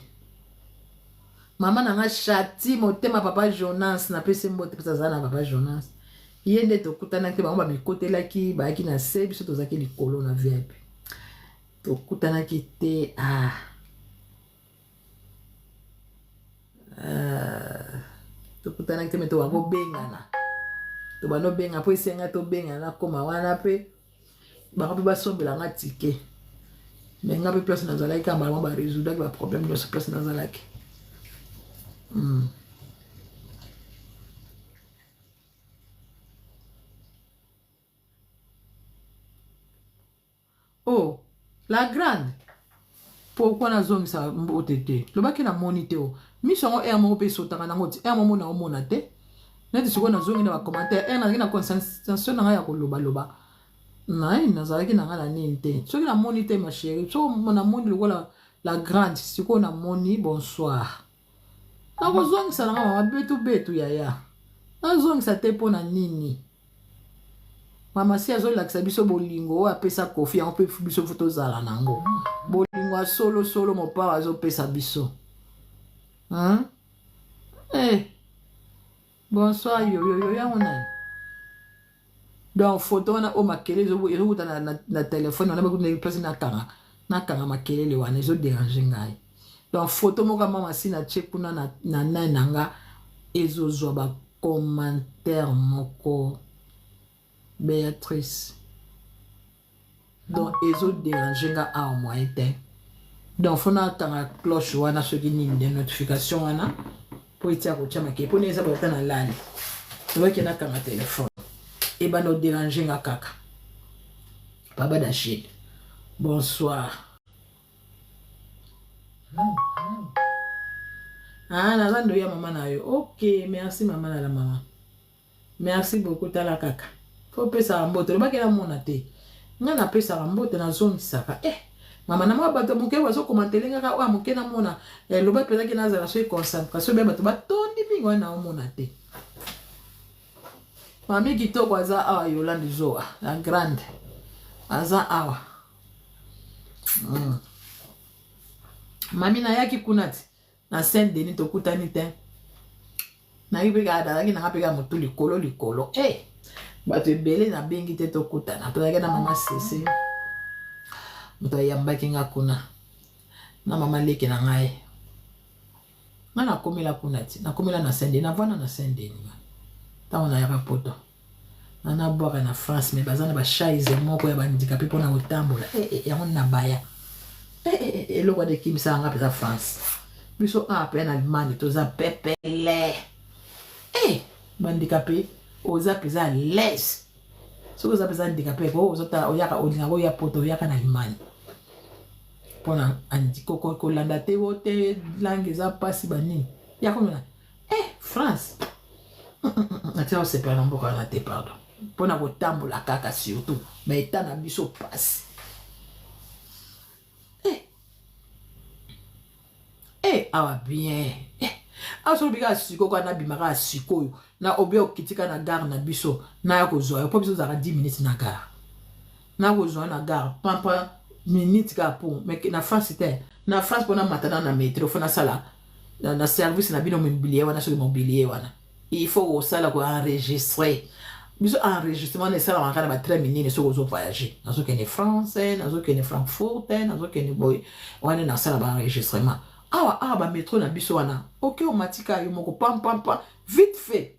mama nanga Chati motema papa Jonas na pese mbote pesa zana papa Jonas yende tokutanaki bango ba mikotelaki baaki na se biso tozaki likolo na VIP tokutanaki te tokutanaki te me to wako bengana to bano benga po esenga to bengana koma wana pe bango pe basombela nga tike me nga pe place nazalaki kamba bango ba résoudre ba problème nyonso place nazalaki oh la grande pourquoi na zongisa mbote te lobaki na moni te miso ngo moko pe sotaka nango ti moko na omona te neti siko na zongi na ba commentaire na ngina concentration na nga ya koloba nazalaki na nga na nini te soki na moni te ma chérie so na moni lokola la grande siko na moni bonsoir na kozongisa na nga mama betu yaya na zongisa te po na nini mama si azolakisa biso bolingo oyo apesa kofi yango mpe biso fo tozala nango bolingo ya solo mopao azopesa biso bonsoir yoyo yango nani donc photo wana o makelele ezokuta na telefone wana bekuta place nakanga makelele wana ezoderange ngai donc photo moko mama si na tie kuna na nai na nga ezozwa bacommentaire moko Béatrice donc ezoderange nga awa moyen te donc fona tanga cloche wana soki nini de notification wana po etia kotia makele po neza bata na lali toki nakanga telefone eba no déranger nga kaka Baba Dachille bonsoir nazando ya mama na yo ok merci mama na la mama merci beaucoup tala kaka faut pesa mbote lobaki na mona te nga na pesa mbote na zone saka mama na mwa bato moke wazo commenter nga wa moke na mona loba pesa ki na za so concentration be bato batondi mingi wana mona te mami kitoko aza awa Yolande Zoa la grande aza awa mami na yaki kunati na Saint-Denis tokutani te na yibika adalaki na kapeka mutu likolo bato ebele na bengi te tokutana tozalaki na mama Sese moto ayambaki nga kuna na mama Leke na ngai nga nakomela kuna ti nakomela na Saint-Denis navana na Saint-Denis ntango nayaka poto nanabwaka na France me baza na bashaise moko ya bandikape mpona kotambola yango nabaya eloko adekimisa nga mpenza France biso ape na Allemagne toza pepele bandikape oza mpenza les soki oza mpenza handikape oyaka olingaka oya poto oyaka na Allemagne mpona kolanda te o te langue eza mpasi banini yakomela France natia osepela na mboka wana te pardon mpona kotambola kaka surtout baeta na biso pasi awa bien aso bika siko kwa na bimaka sikoyo na obe okitika na gare na biso na ya kozwa po biso zaka 10 minutes na gare na kozwa na gare pampa minutes ka po mais na France te na France pona matana na métro fona sala na service na bino mobilier wana so mobilier wana il faut au sala ko enregistrer biso enregistrement ne sala makana ba 3 minutes so ko voyager na so que ne français na so que ne Francfort na so que ne boy wana na sala ba enregistrement awa ba métro na biso wana ok o matika yo moko pam vite fait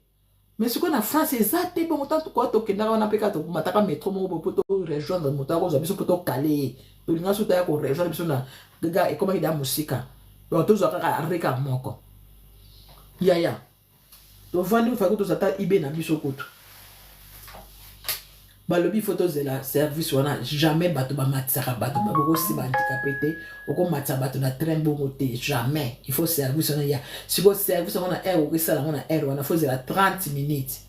mais ce qu'on a France ezate bon tant ko to kenda wana peka to mataka métro moko poto rejoindre motako za biso poto caler to linga so ta ko rejoindre biso na gaga e comme ida musika donc to zo kaka reka moko ya to vandi fa ko to zata ibe na biso koto balobi photos de la service wana jamais bato ba matsaka bato ba boko si ba handicapé te oko matsa bato na train bongo te jamais il faut service wana ya si ko service wana heure ko sala wana heure wana faut la 30 minutes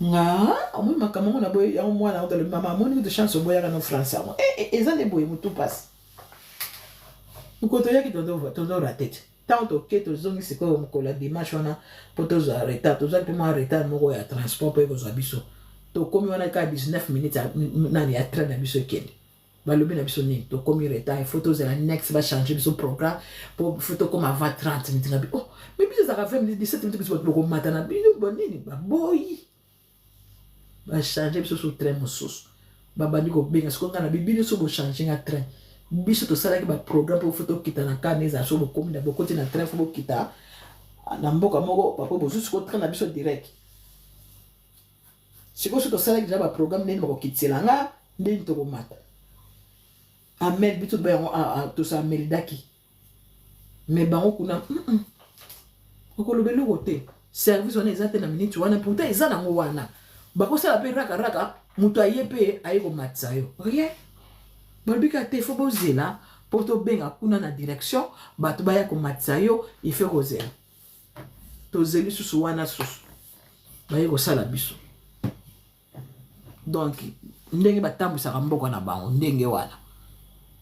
nga omu makamo na boy ya mwana auto le mama moni de chance boya kana français ezane boy mutu passe ukoto yaki tondo la tête tant que to zongi siko mkola dimanche wana poto za retard to za pema retard moko ya transport pe ko za biso to komi wana ka 19 minutes nani ya train na biso kende balobi na biso nini to komi retard photos de la next va changer biso programme pour photo comme avant 30 minutes na bi mais biso za ka 20 minutes 17 minutes biso ko matana biso bonini ba boy ba changer biso sur train mosusu babandi ko benga siko ngana bibini so bo changer nga train biso to sala ki ba programme pour photo kita na kaneza so bo komi na bo côté na train fo bo kita na mboka moko papa bo juste ko train na biso direct siko so to sala ki ba programme neni ko kitela nga ndeni to ko mata amel bitu ba to sa meldaki mais bango kuna ko lobelo kote service wana ezate na minute wana pourtant ezana ngo wana bako sala pe raka mutu ayepe ayeko matsa yo rien balbika te fo bozela pour to benga kuna na direction bato baya ko matsa yo il fait rozela to zeli susu wana susu baye ko sala biso donc ndenge batambusaka mboka na bango ndenge wana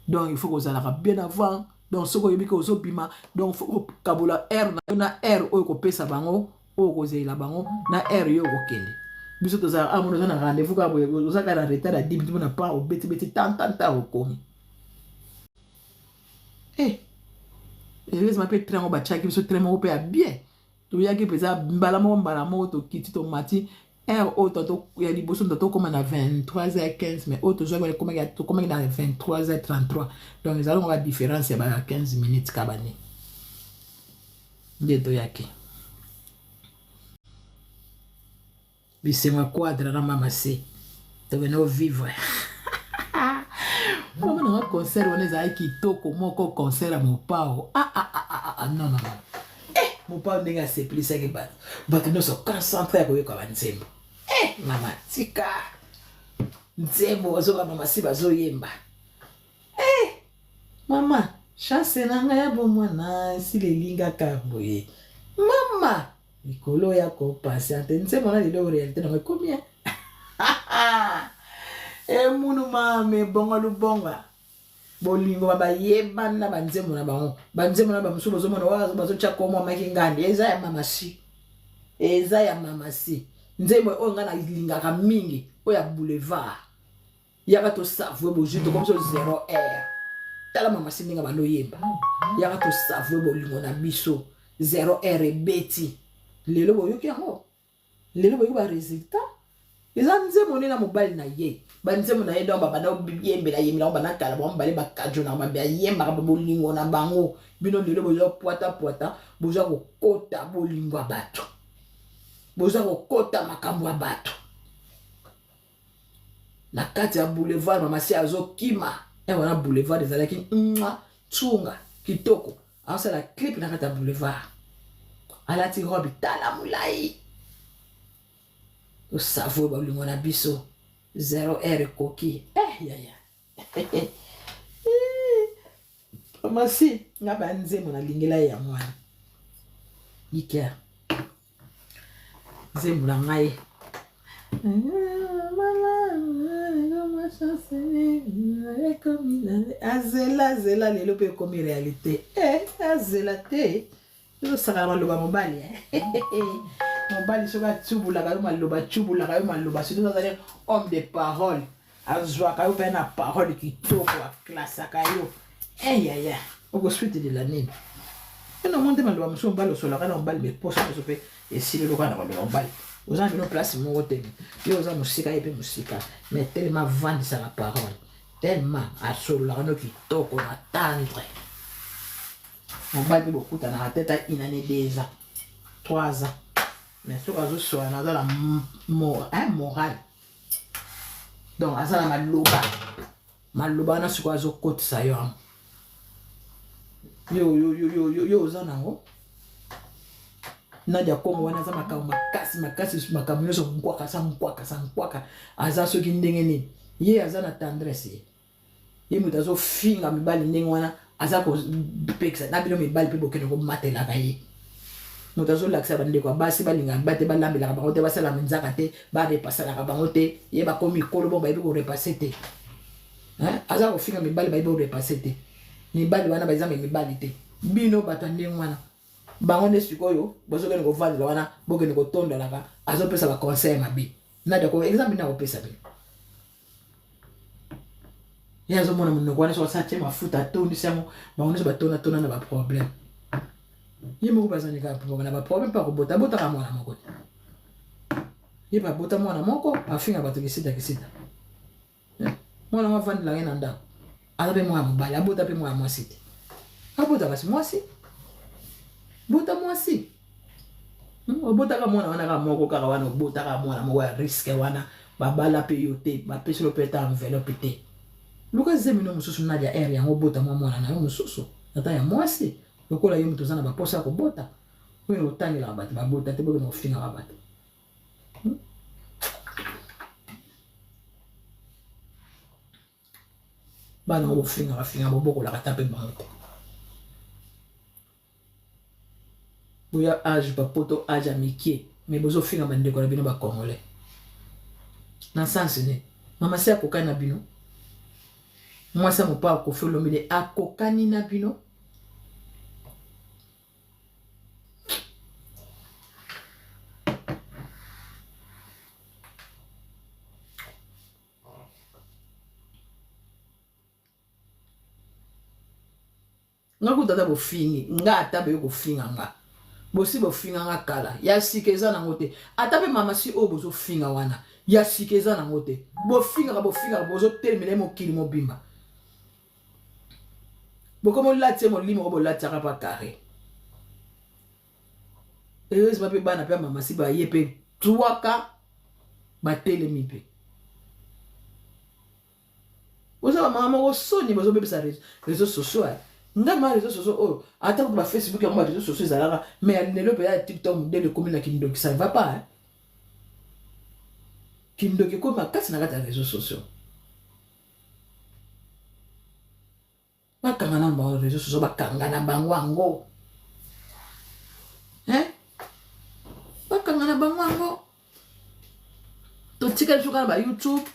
donc il faut kozalaka bien avant donc soko yebika ozobima donc faut kabola air na air oyo kopesa bango oyo kozela bango na air yo kokende biso tozala amono na rendez-vous ka boye ozaka na retard à 10 minutes na pas obeti tant okomi heureusement pe train ba chaki biso train mo pe bien to yaki pesa mbala mo to kiti to mati autre, il y a des bosses de comme à 23h15, mais autre, je vais comme il y a 23h33. Donc, nous allons avoir la différence, il y a 15 minutes. Kabani. Dedo yaki. C'est moi quadre na mama si. Tu veux vivre. On a un concert, on est à Kitoko, mon concert à mon pao. Non, non, non. Mon pao n'est pas assez plus que bat. But nous sommes concentrés à quoi comme nzembo. Mama, tika. Nzembo, ozoka mama si bazo yemba. Mama, chance nanga ya bomwana si le linga kaboye. Mama, Nicolo ya ko patiente. Nzembo na lilo réalité na combien? Munu mame bonga lubonga. Bolingo baba yeba na banzembo na bango. Banzembo na bamusubo zo mona wazo bazo chako mwa makingandi. Eza ya mama si. Eza ya mama si. Nzembo o ngana linga ka mingi o ya boulevard. Yaka to savwe bojito comme so 0R. Tala mama si ninga balo yeba. Yaka to savwe bolingo na biso 0R beti. Lelo boyoki yango. Lelo boyoki ba résultat. Eza nzembo na mobile na ye. Banzembo na ye donc baba na yembe na yembe na bana kala ba mbale ba kajo na ba yemba ka bolingo na bango. Bino lelo boyo poata boza ko kota bolingo abato. Boza ko kota makambo abato. Na kati ya boulevard mama si azo kima. Wana boulevard ezalaki tsunga kitoko. Asa la clip na kati ya boulevard. Alati robe tala mulai. O savo bolingo na biso 0R koki. Ya. Mama si nga banzembo na lingela ya mwana. Ikia. Zembo na ngai. Azela lelo pe komi réalité. Azela te. Yo sakama loba mobali. Mobali soka tubula kayo maloba tubula kayo maloba surtout ça dire homme de parole. Azwa kayo pe na parole kitoko a classe kayo. Ya. Oko suite de l'année. Non monte maloba muso mbalo sola kana mbali be poso pe et si le lokana maloba mbali. Aux gens qui nous placent mon côté. Yo aux gens musika et puis musika. Mais tellement vendre sa parole. Tellement à solano kitoko na tendre. Mon bail beaucoup dans la tête à une année 2 ans, 3 ans. Mais ce que je suis dans la morale. Donc, à ça, ma loba na ce que je côte ça yo. Yo zanango. Nadia Kongo wana za makasi makamu so nkwaka aza so kindenge ni ye aza na tendresse ye mutazo finga mibali ndenge wana aza ko peksa na bino mibali pe bokene ko matela ka ye mutazo laksa bande ko basi balinga bate balambela ka bango te basala minzaka te ba repasala ka bango te ye ba komi kolo bo ba ibe ko repasser te aza ko finga mibali ba ibe ko repasser te mibali wana ba example mibali te bino batande wana bango ne sikoyo bozo kene ko vendre wana bokene ko tonda laka azo pesa ba conseil mabi na de ko example na ko pesa bi ya zo mona munoko wana so sa tema futa tondi samo bango ne ba tona na ba problème ye mo ko bazani ka problème na ba problème pa ko bota ka mwana moko ye ba bota mwana moko afinga bato kisita mwana wa vendre la ngena nda ala be mwana mbali abota pe mwana mwasi abota basi mwasi bota mwasi obota ka mwana wana ka moko ka wana obota ka mwana mo wa risque wana babala pe yote ba peselo peta enveloppe te luka zemino mususu na dia air yango bota mwana na yo mususu ata ya mwasi lokola yo mutu zana ba posa ko bota oyo otangela ba bota te bono finga ba bata bana ko finga boboko la katape bango. Boya âge papoto âge amitié mais bozo finga bande ko na bino ba congolais na sens ne mama si akokani na bino mwasa mopa akofi olomide akokani na bino nga kutata bofingi nga ata be ko finga nga bosi bofinga nga kala ya sikeza nango te ata pe mama si o bozo finga wana ya sikeza nango te bofinga bozo telemele mokili mobimba bokomo lati mo limo bo lati pa carré heureusement pe bana pe mama si ba yepe 3 ba telemi pe oza mama o soni bozo bebisa réseaux sociaux nga ma réseaux sociaux oh attends ba Facebook ya ma réseaux sociaux ezalaka mais lelo pe ya TikTok modèle comme la kindoki ça ne va pas hein kindoki ko makasi na kata réseaux sociaux bakanga na ba réseaux sociaux bakanga na bango ango hein bakanga na bango ango to tika joka ba YouTube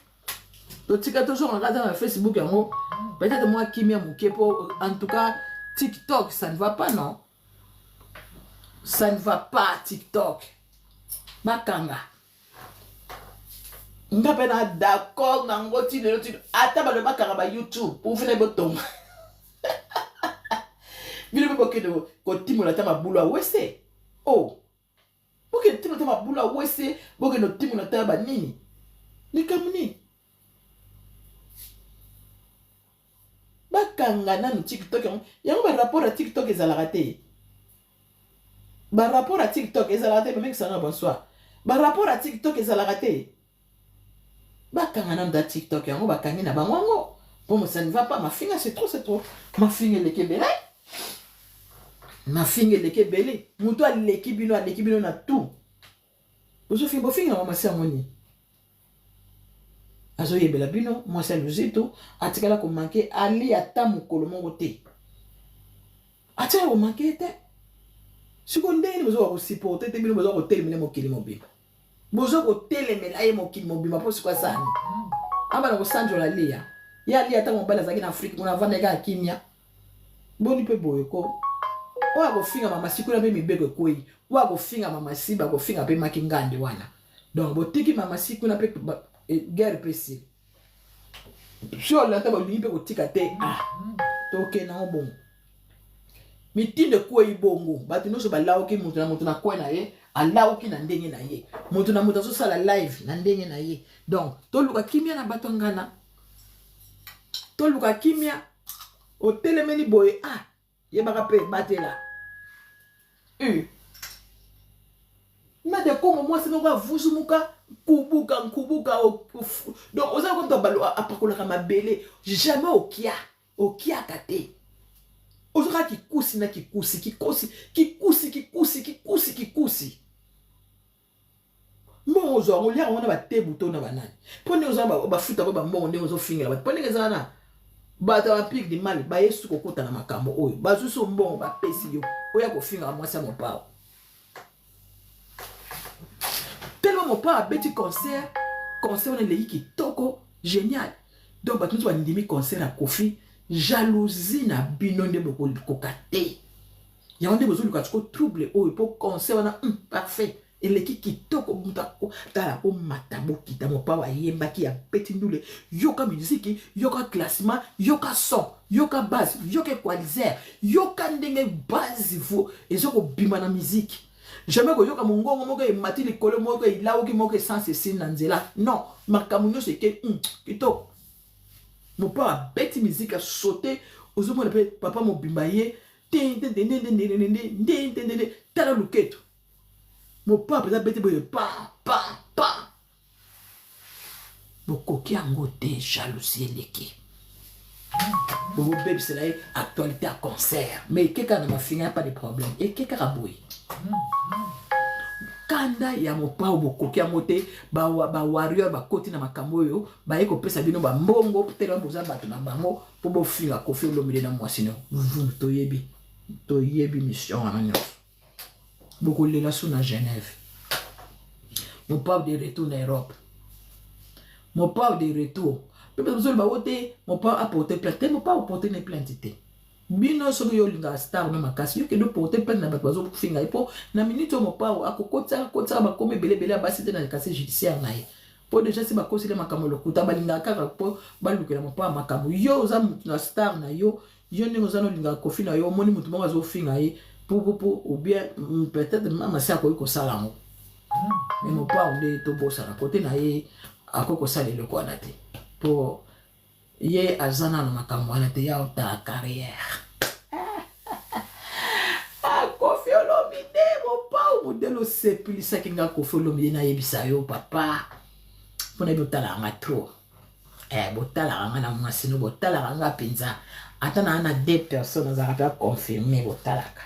to tika to joka na Facebook yango peut-être moi kimia mukepo en tout cas TikTok ça ne va pas non ça ne va pas TikTok bakanga nga pena d'accord na ngoti le tu ata ba le bakanga ba YouTube pour finir botom bile bebo ke de ko timola ta mabulu awese oh boke timola ta mabulu awese boke no timola ta ba nini ni kamuni bakanga na TikTok yango ba rapport à TikTok ezalaka te ba rapport à TikTok ezalaka te mec ça bonsoir ba rapport à TikTok ezalaka te bakanga na da TikTok yango bakangi na bango bon ça ne va pas ma finga c'est trop ma finga le kebele ma finga le kebele muto aleki bino na tout bozo finga mama si amoni azo yebela bino moi c'est luzito atikala ko manquer ali ata mukolo mongo te atikala ko manquer te secondaire bozo ko supporter te bino bozo ko telemela mokili mobimba bozo ko telemela ye mokili mobimba po sikwa sana amba na ko sanjola lia ya lia ata mobala zaki na Afrique mona vanda ka kimia boni pe boye ko wa ko finga mama sikula be mibeko koi wa ko finga mama siba ko finga pe makingande wana donc botiki mama sikula pe guerre précise sur la table limpe ko tika te toke na bon mitinde ko ibongo batu no so balao ki mutu na ko na ye alao ki na ndenge na ye mutu na mutu so sala live na ndenge na ye donc to luka kimia na batongana to luka kimia o telemeni boye ye baka pe batela mais de comme moi c'est pas vous muka kubuka donc oza comme to balo apakola kama bele jamais okia kate oza kikusi na kikusi mbongo ozo ngolia ngona ba te buto na banani pone oza ba futa ba mbongo ndenge ozo fingela ba pone ngezana bata ba pique de mal ba yesu kokota na makambo oyo bazuso mbongo ba pesi yo oya ko finga mwasa mopao tellement mon père a petit concert on est les qui toko génial donc bah tout un demi concert à Kofi jalousie na binonde beaucoup kokate ya onde besoin de ko trouble oh pour concert on a parfait et les qui toko mutako tala ko matabo kita mon père yemba ki a petit ndule yoka musique yoka classement yoka son yoka basse yoka equalizer yoka ndenge base vous et zo ko bima na musique jamais que yoka mongongo moko e mati likolo moko e laoki moko e sans ceci nanzela non makamunyo c'est que kito mon papa bête musique a sauté aux hommes de papa mon bimbaye tala luketo mon papa peut bête boye pa bokoki yango te jalousie leki bobo bébé c'est là actualité à concert mais quelqu'un ne m'a fini pas de problème et quelqu'un a boui kanda ya mopa bokoki amote ba warrior ba koti na makambo yo ba eko pesa bino ba mbongo peut-être boza bato na bango po bo finga ko fi lomile na mwasino vous to yebi mission anyo boko lela sous na Genève mon papa de retour en Europe mon papa de retour peut-être besoin ba wote mon papa a porté plainte mon papa a porté une plainte bino so yo linga star na makasi yo ke do porter plainte na bato bazo finga ipo na minute mo pa akokota ba kome belebele ba site na casier judiciaire na ye po déjà si ba kosile makambo lokuta ba linga kaka po ba lukela mo pa makambo yo za na star na yo ndingo za no linga kofi na yo moni mutu mo bazo finga ye ou bien peut-être maman c'est à quoi ça là mais mon pas on est tout beau ça côté na ye à quoi ça le quoi naté pour ye azana na makambo na te ya ta carrière Koffi Olomide mon pas modèle sepilisa kinga Koffi Olomide na yebisa yo papa pona botala nga trop botala nga na mwasino botala nga penza ata na 2 personnes za pas confirmer botalaka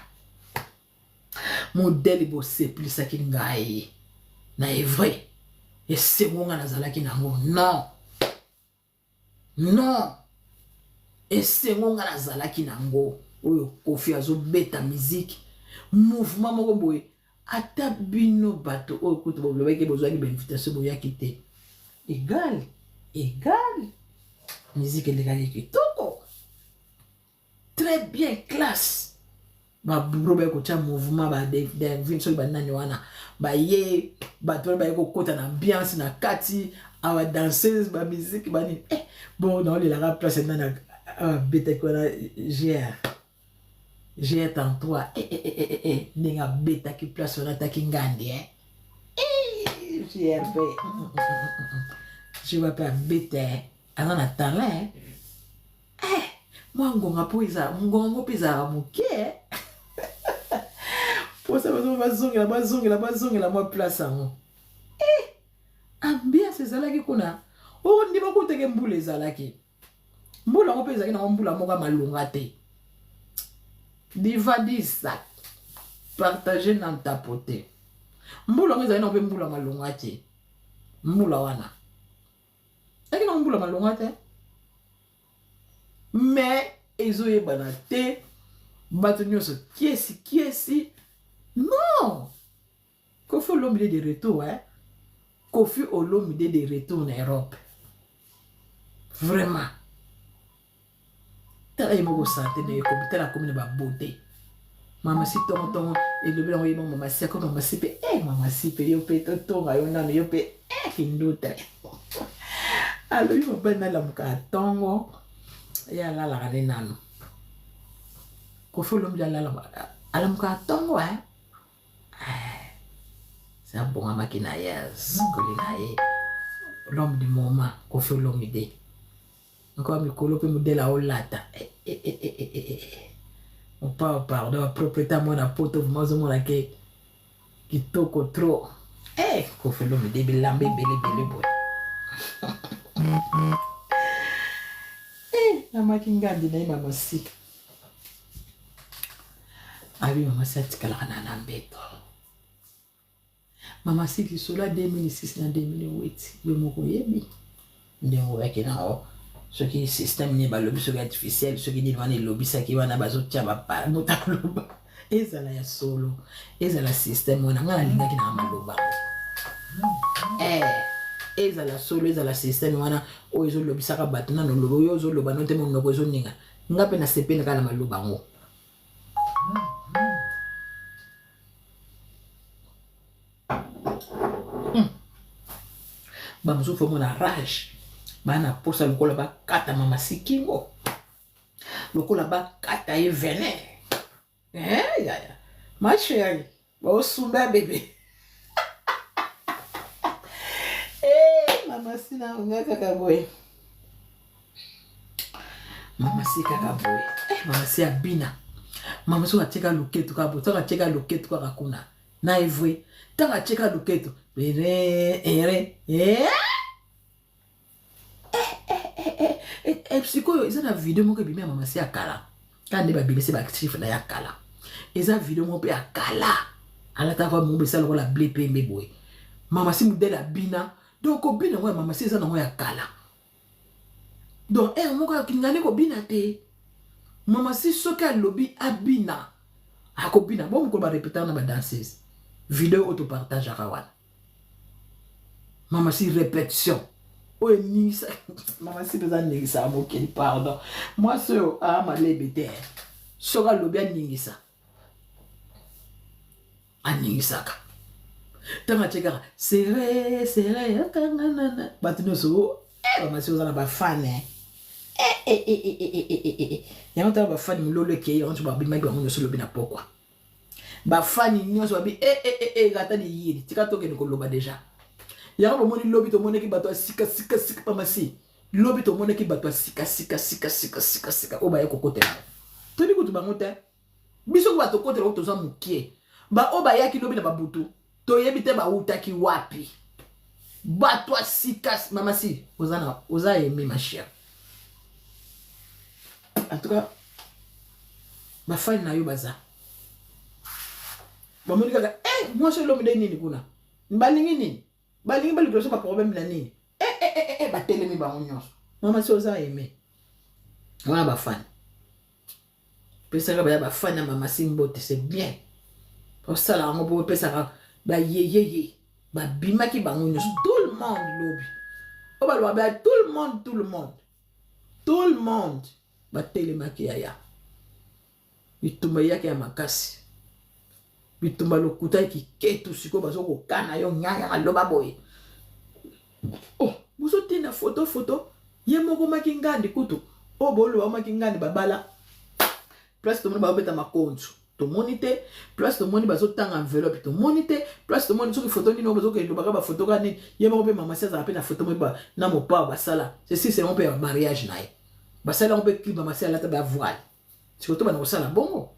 modèle bo sepilisa kinga ye na est vrai et c'est moi na zalaki nango non et c'est moi na zalaki nango oyo Koffi azo beta musique mouvement moko boye ata bino bato oyo kutu bo lobaki bozwaki invitation boya kité égal musique elekaki kitoko très bien classe ba brobe ko cha mouvement ba de vinso ba nani wana ba ye bato ba ko kota na ambiance na kati awa danseuse ba musique ba ni bon dans la place na beta ko na j'ai en toi ninga beta ki place on attaque ngandi je vais pas beta avant na talent moi ngonga poiza ngongo pizza muke pour ça bazongela moi place en ambiance ezalaki kuna o ndima kuteke mbula ezalaki mbula ngo pezaki na mbula moka malunga te divadisa partager na tapoter mbula ngo ezalaki na pe mbula malunga te mbula wana eki na mbula malunga te mais ezoyebana te bato nyonso kiesi non Koffi Olomide de retour Koffi Olomide de retour en Europe vraiment tala yemo santé de comité la commune ba beauté mama si tonton et le blanc yemo mama si comme mama si pe mama si pe yo pe tonton ayo na yo pe kinduta alors yo ba na la mukatongo ya la gane nano Koffi Olomide la mukatongo c'est un bon makina yes kolinaye l'homme du moment Koffi Olomide encore mikolo pe modèle a olata on parle pardon propriétaire mon apoto mazo mon ke kitoko trop Koffi Olomide bilambe bele boy na makingandi na mama si abi mama si atikala na mbeto mama si ki sola 2006 na 2008 yo moko yebi ndengo yake nao ce qui système ni ba lobby so artificiel ce qui ni wana lobby ça qui wana bazo tia ba pa motaloba ezala ya solo ezala système wana ngala lingaki na maloba ezala solo ezala système wana o ezo lobby saka bato na no lobo yo zo loba no te mo no ko zo ninga ngape na sepena kana maloba ngo ba mzo fo mona rage bana posa lokola ba kata mama sikingo lokola ba kata e venin ya ma chérie ba osumba bébé mama sina ngaka kaboy mama si kaka boy mama si abina mama so ateka loketo ka bo tanga teka loketo ka kuna na evwe tanga teka loketo psycho eza na video moko bimia mama si akala kande ba bilese ba actif na yakala eza video moko pe akala ala ta va mo sala la blé pembe boy mama si modèle abina donc obina ngo mama si eza na ngo yakala donc moko akingane ko bina te mama si soka lobby abina akobina bon ko ba répéter na ba danseuse video auto partage akawana mama si répétition oh ni ça mama si besoin de ça mo quel pardon moi ce ma lebete soka lobby aningisa ka tama cheka serré kangana batino so mama si ozana ba fan yamata ba fan mulolo ke on tu ba bima ba mo so lobby na pokwa ba fani nyonso babi gata di yiri tika toke ni koloba deja ya ba moni lobi to moneki bato sika pamasi lobi to moneki bato sika o ba ekokotela toni kutu bangote biso bato kotela to za mukie ba o ba yaki lobi na babutu to yebite ba utaki wapi bato sika mamasi oza aimé ma chère. En tout cas ma fani na yo baza bamoni kaka moi c'est l'homme de nini kuna balingi nini balingi balikoloso ba problème na nini batelemi bango nyonso mama si oza aimé wana bafani pesaka baya bafani ya mama si mbote c'est bien osala yango po pesaka bayeyeye babimaki bango nyonso tout le monde lobi o baloba baya tout le monde batelemaki yaya bitumba yake ya makasi bitumba lokuta kiketu siko bazo kokana yo nyanya maloba boye buso tina photo ye moko makingandi kutu bolo makingandi babala place to moni ba beta makonzo to monite place to moni bazo tanga enveloppe to monite place to moni soki photo ni no bazo ke lobaka ba photo kani ye moko pe mama sasa apena photo mo ba na mo pa basala c'est mon père mariage nae basala on pe clip mama sala ta ba voile siko to bana kosala bongo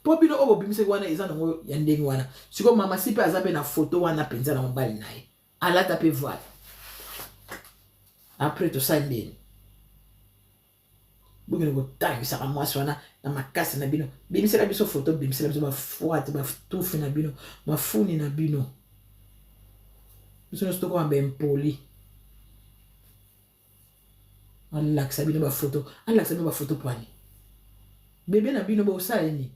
po bino obo bimise wana eza nango ya ndenge wana siko mama si pe azabe na photo wana penza na mobali nae alata pe voile après tout ça ndeni bugene go tangisa ka mwasi wana na makasi na bino bimise la biso photo bimise la biso ba fuate ba tufu na bino mafuni na bino biso sto ko ambe impoli alaksa bino ba photo pani bebe na bino bo sala ni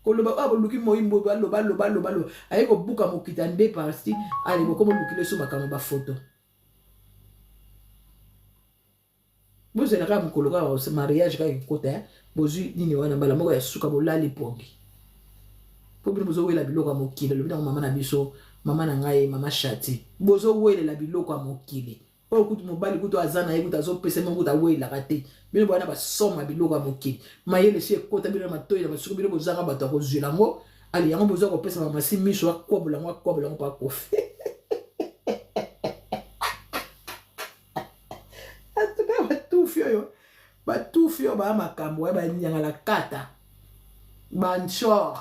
koloba luki moyimbo balo ayeko buka mokita nde parti ale ko mo lukile so makama ba photo boze na ka mukoloka o mariage ka ikota bozu nini wana bala moko ya suka bolali pongi po bino bozo wela biloko mokile lobi na mama na biso mama na ngai mama shati bozo wela la biloko mokile o kutu mobali kutu azana ye kutu azopesa mo kutu awela kate bino bana basoma biloko mokile mayele si ekota bino matoyi na basuku bino bozanga bato akozwela ngo ali yango bozo kopesa mama si miso akobola ngo pa kofi batufio ba makambo ya banyanga la kata banchor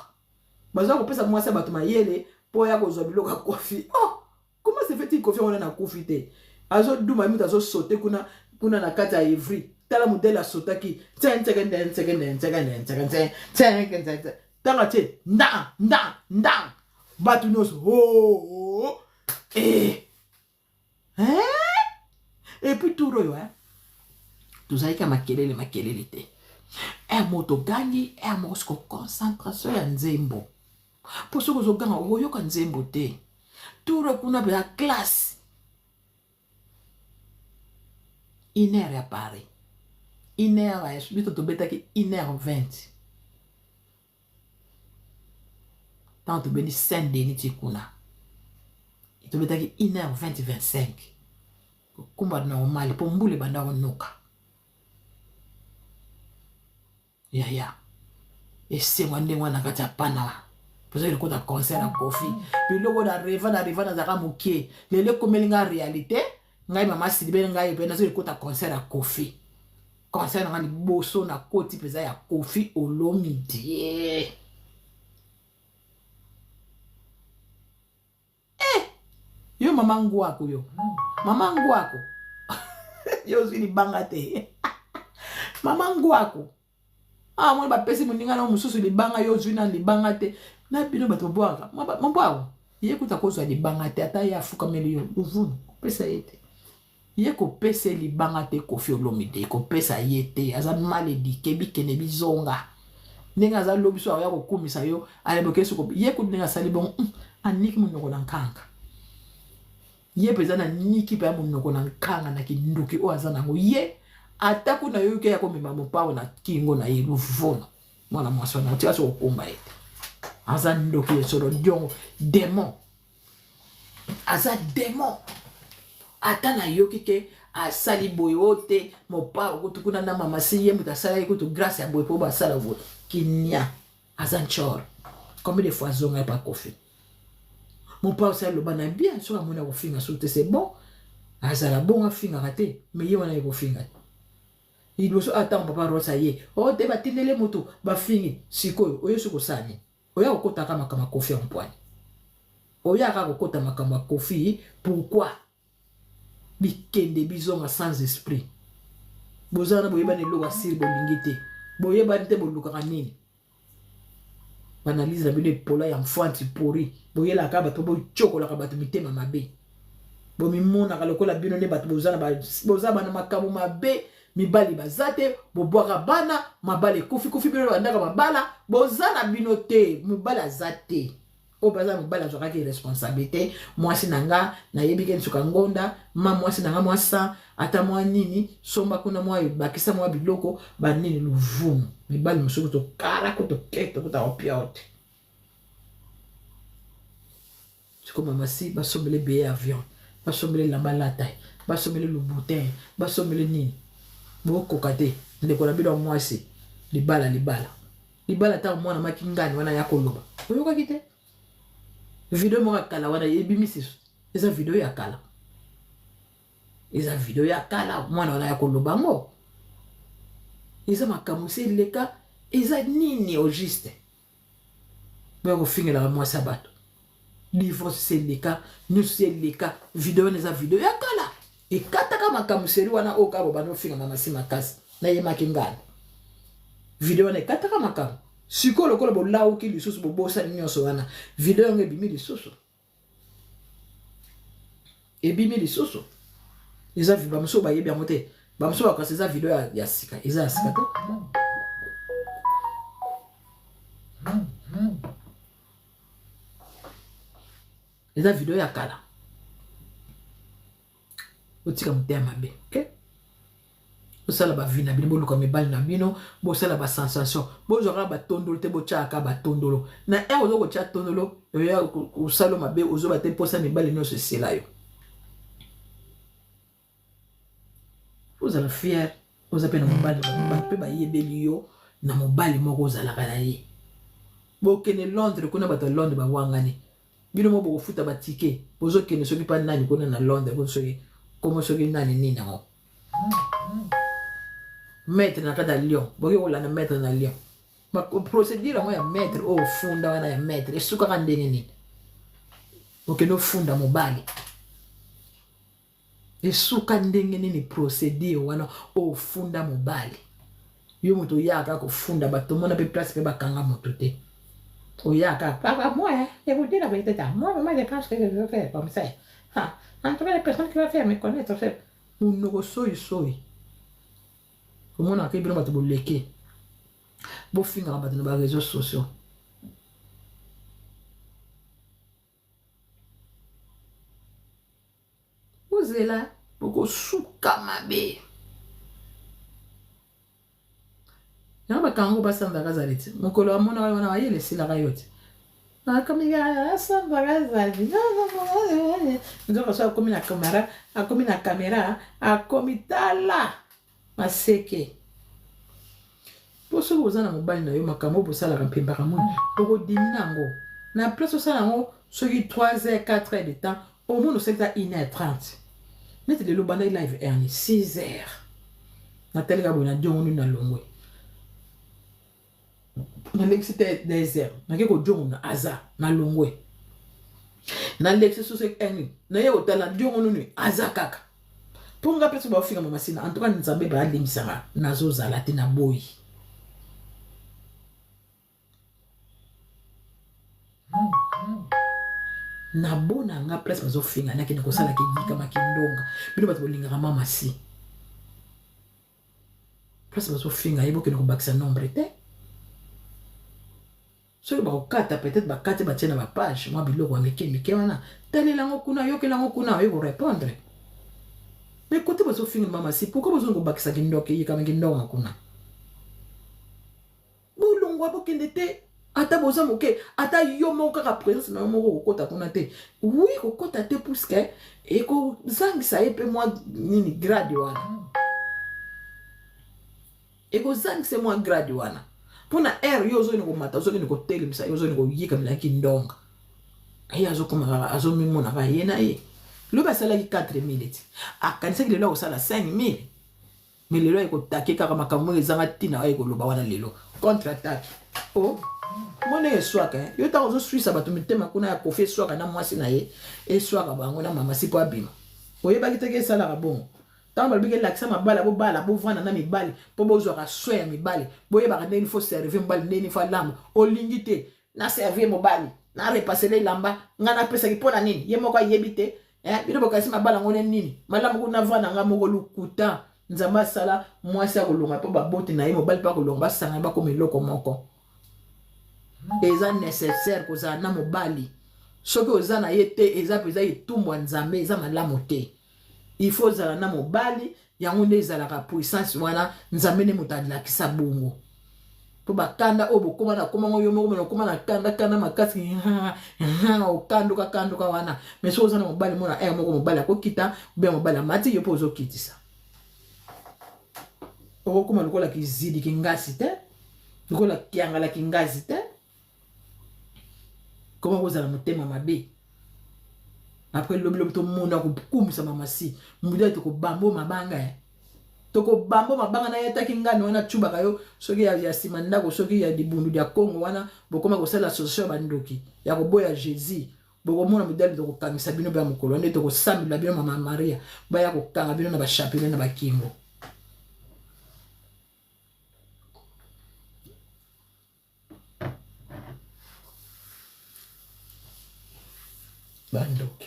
bazo kopesa mwasa bato mayele po ya kozwa biloko kofi comment se fait-il kofi on na kofi te azo duma muta azo sauter kuna na kata ya Ivry tala modèle asotaki tanga te nda batu noso et puis tout royo tozalika makelele te moto gangi mosko concentration ya nzembo po soko zoganga oyoka nzembo te turo kuna be ya classe iner ya Paris iner ya bito tobetaki 1h20 tant tobeni Saint-Denis tikuna tobetaki 1h20-25 kumba normal po mbule banda onoka ya esengo ndenge wana kati ya pana poza ilikuwa na concert na kofi biloko na reva na zaka mokie lele komelinga réalité ngai mama silibe ngai pe nazo ilikuwa concert na kofi concert na ngani boso na koti peza ya kofi olomidie yo mama ngwako yo zili banga te mama ngwako mwana bapesi moninga na mususu libanga yo zwi na libanga te na bino bato boaka mabwako ye kuta kozwa libanga te ata ye afukameli yo uvunu kopesa ye te ye kopesa libanga te Koffi Olomide kopesa ye te aza maledike bikene bizonga ndenge aza lobiso aya kokumisa yo aleboke suko ye kudinga asali bon aniki monoko na nkanga ye peza na niki pe monoko na nkanga na kinduki o aza nango ye ataku na yo ke ya komema mopawo na kingo na ye luvono mwana mwasi na tia so okumba ete aza ndoki solo diongo démon aza démon ata na yo ke asali boyote mopawo kutukuna na mama si ye mutasala kutu grâce ya boye po basala vo kinya aza nchor Combien de fois zonga pas kofi? Mon père ça le bana bien sur mon a finga sur c'est bon. Azala bon a finga raté, mais y wana ko finga. Il doit attendre papa rosa ye. Oh te batinele moto ba fingi sikoyo oyo suko sani. Oya okota kama kofi en poigne. Oya ka okota makama kofi pourquoi? Bikende bizonga sans esprit. Bozana boyeba ne lo wasiri bolingite. Boyeba nte boluka kanini. Analyse la bile pola ya mfanti pori. Boyela ka bato bo chokola ka bato mitema mabe. Bo mimona ka lokola bino ne bato bozana na makamu mabe. Mibali bazate bo boaka bana mabale kofi bino bandaka mabala bozana bino te mibali azate. O baza mibali azwaka ki responsabilité mwasi nanga na yebi ke nsuka ngonda ma mwasi nanga mwasa ata mwa nini somba kuna mwa bakisa mwa biloko ba nini luvumu mibali musuku to kara ko to keto ko ta opiote. Siko mama si ba sombele be avion ba sombele lamba latai ba sombele le bouteille ba sombele nini boko kate ndeko na bilo mwasi libala ta mwana makingani wana yakoloba oyoka kite video mo kala wana ebimisi eza video ya kala mwana wana yakoloba ngo eza makamusi leka eza nini au juste bako fingela mwasi abato divorce c'est leka nous c'est leka video neza video ya kala ekataka makamuseri wana okabo bano finga mamasi makasi na ye makingana video ne kataka makamu siko lokola bo lawo ki lisusu bo bosa nyonso wana video nge bimi lisusu eza viba mso ba yebi amote ba mso ba kasi eza video ya sika eza ya sika to eza video ya kala otika mutema mabe okay osala ba vina bino boluka mibali na bino bosala ba sensation bozora ba tondolo te bochaka ba tondolo na ozo ko cha tondolo ya osalo mabe ozo ba te posa mibali no se sela yo ozala fier oza pe na mobali ba pe ba yebeli yo na mobali moko ozala kala ye bokene Londres kuna bato Londres ba wangani bino mo boko futa ba ticket bozo kene soki pa nani kuna na Londres bozo soki como soki nani nina ngo maître na kada Lyon boki ola na maître na Lyon ma procédure mo ya maître o funda wana ya maître esuka ka ndenge nini okeno funda mobali esuka ndenge nini procédure wana o funda mobali yo moto yaka ko funda bato mona pe place pe bakanga moto te o yaka papa moi et vous dire la vérité moi je pense que je vais faire comme ça en tout cas la personne qui va faire me connaître fait on soy comment on a bino bato boleke bo finga bato na ba réseaux sociaux ozela boko suka mabe na bakango basamba kazaliti mokolo amona wana ayele sila kayote akomiga asamba kazaliti nzo so akomi na kamera akomi tala maseke poso bozana mobali na yo makambo bosala kampemba kamoni boko diminango na place osala ngo soki 3h 4h de temps au moins c'est à 1h30 nete de lobanda live erni 6h na teleka bona jongo na longwe na l'exité des heures na keko jongo na aza na longwe na l'exité so c'est erni na ye otala jongo nuni aza kaka ponga peso ba finga mama sina en tout cas nzambe ba alimisanga nazo zala te na boyi na bona nga place bazo finga na kene ko sala ki dika makindonga bino bato bolinga mama si place bazo finga yebo kene ko bakisa nombre te so ba okata peut-être ba kate ba tena ba page moi biloko wa mike wana talela ngo kuna yokela ngo kuna yo répondre mais côté bazo finga mama si pourquoi bazo ngo bakisa kindoke yika makindonga kuna bolongwa bokende te ata boza moke ata yo moko ka présence na moko kokota kuna te oui kokota te puisque eko zangisa epe moi nini grade wana eko zangisa moi grade wana Pona yo zo ni ko mata zo ni ko telemisa yo zo ni ko yika milaki ndonga. Aya zo koma azo mimona ba yena e. Lo ba sala ki 4 minutes. Akanisa ki lelo ko sala 5000. Mais lelo e ko take kaka makambo ezanga tina e ko loba wana lelo. Contre attaque. Oh. Mone e swaka yo ta zo suisa bato mitema kuna ya kofi swaka na mwasi na ye e swaka bango na mama sipo abima. Oye ba kiteke sala ka bon. Tant balbi ke laksa mabala bo bala bo vana na mibali po bo zo ka soya mibali. Boye ba ndeni fo servir mibali ndeni fa lambo. Olingite na servir mobali. Na repasser les lamba ngana pesa ki pona nini ye moko yebite bino bokasi mabala ngone nini malamu kuna vana nga moko lukuta nzamba sala mwasi akolonga po babote na ye mobali pa kolonga basanga ba comme loko moko eza nécessaire kozala na mobali soki oza na ye te eza peza etumbwa nzambe eza malamu te il faut zala na mobali yango nde ezalaka puissance wana nzambe ne moto alakisa bongo po bakanda o bokoma na koma ngo yo moko na koma na kanda makasi o kanduka wana mais so ozana mobali mona moko mobali akokita bien mobali mati yo po ozokitisa o koma lokola kizidi kingasi te lokola kiangala kingasi te koma kozala motema mabe après lobi to mona ko kumisa mamasi mbuda to ko bambo mabanga toko bambo mabanga na yeta kingano wana chuba kayo soki ya simanda ko soki ya dibundu ya Congo wana bokoma ko sala association bandoki ya ko boya Jésus boko mona modèle to ko kangisa bino ba mukolo nde to ko sambila bino mama Maria ba ya ko kanga bino na ba chapelet na ba kingo bandoki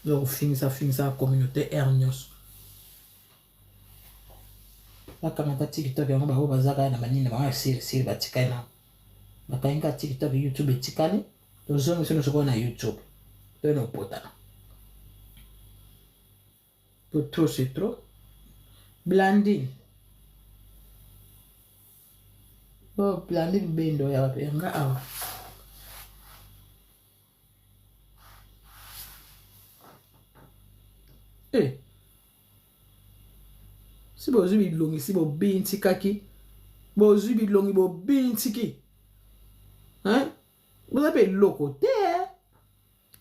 donc finisa communauté hernios bakamata TikTok yango bako bazaka na manini bango siri batikali na bakainga TikTok YouTube etikali tozongo sino soko na YouTube to no potana to trop c'est trop Blandine Blandine bendo ya nga awa si bozu bilongi si bo binti kaki bozu bilongi bo binti ki vous avez le côté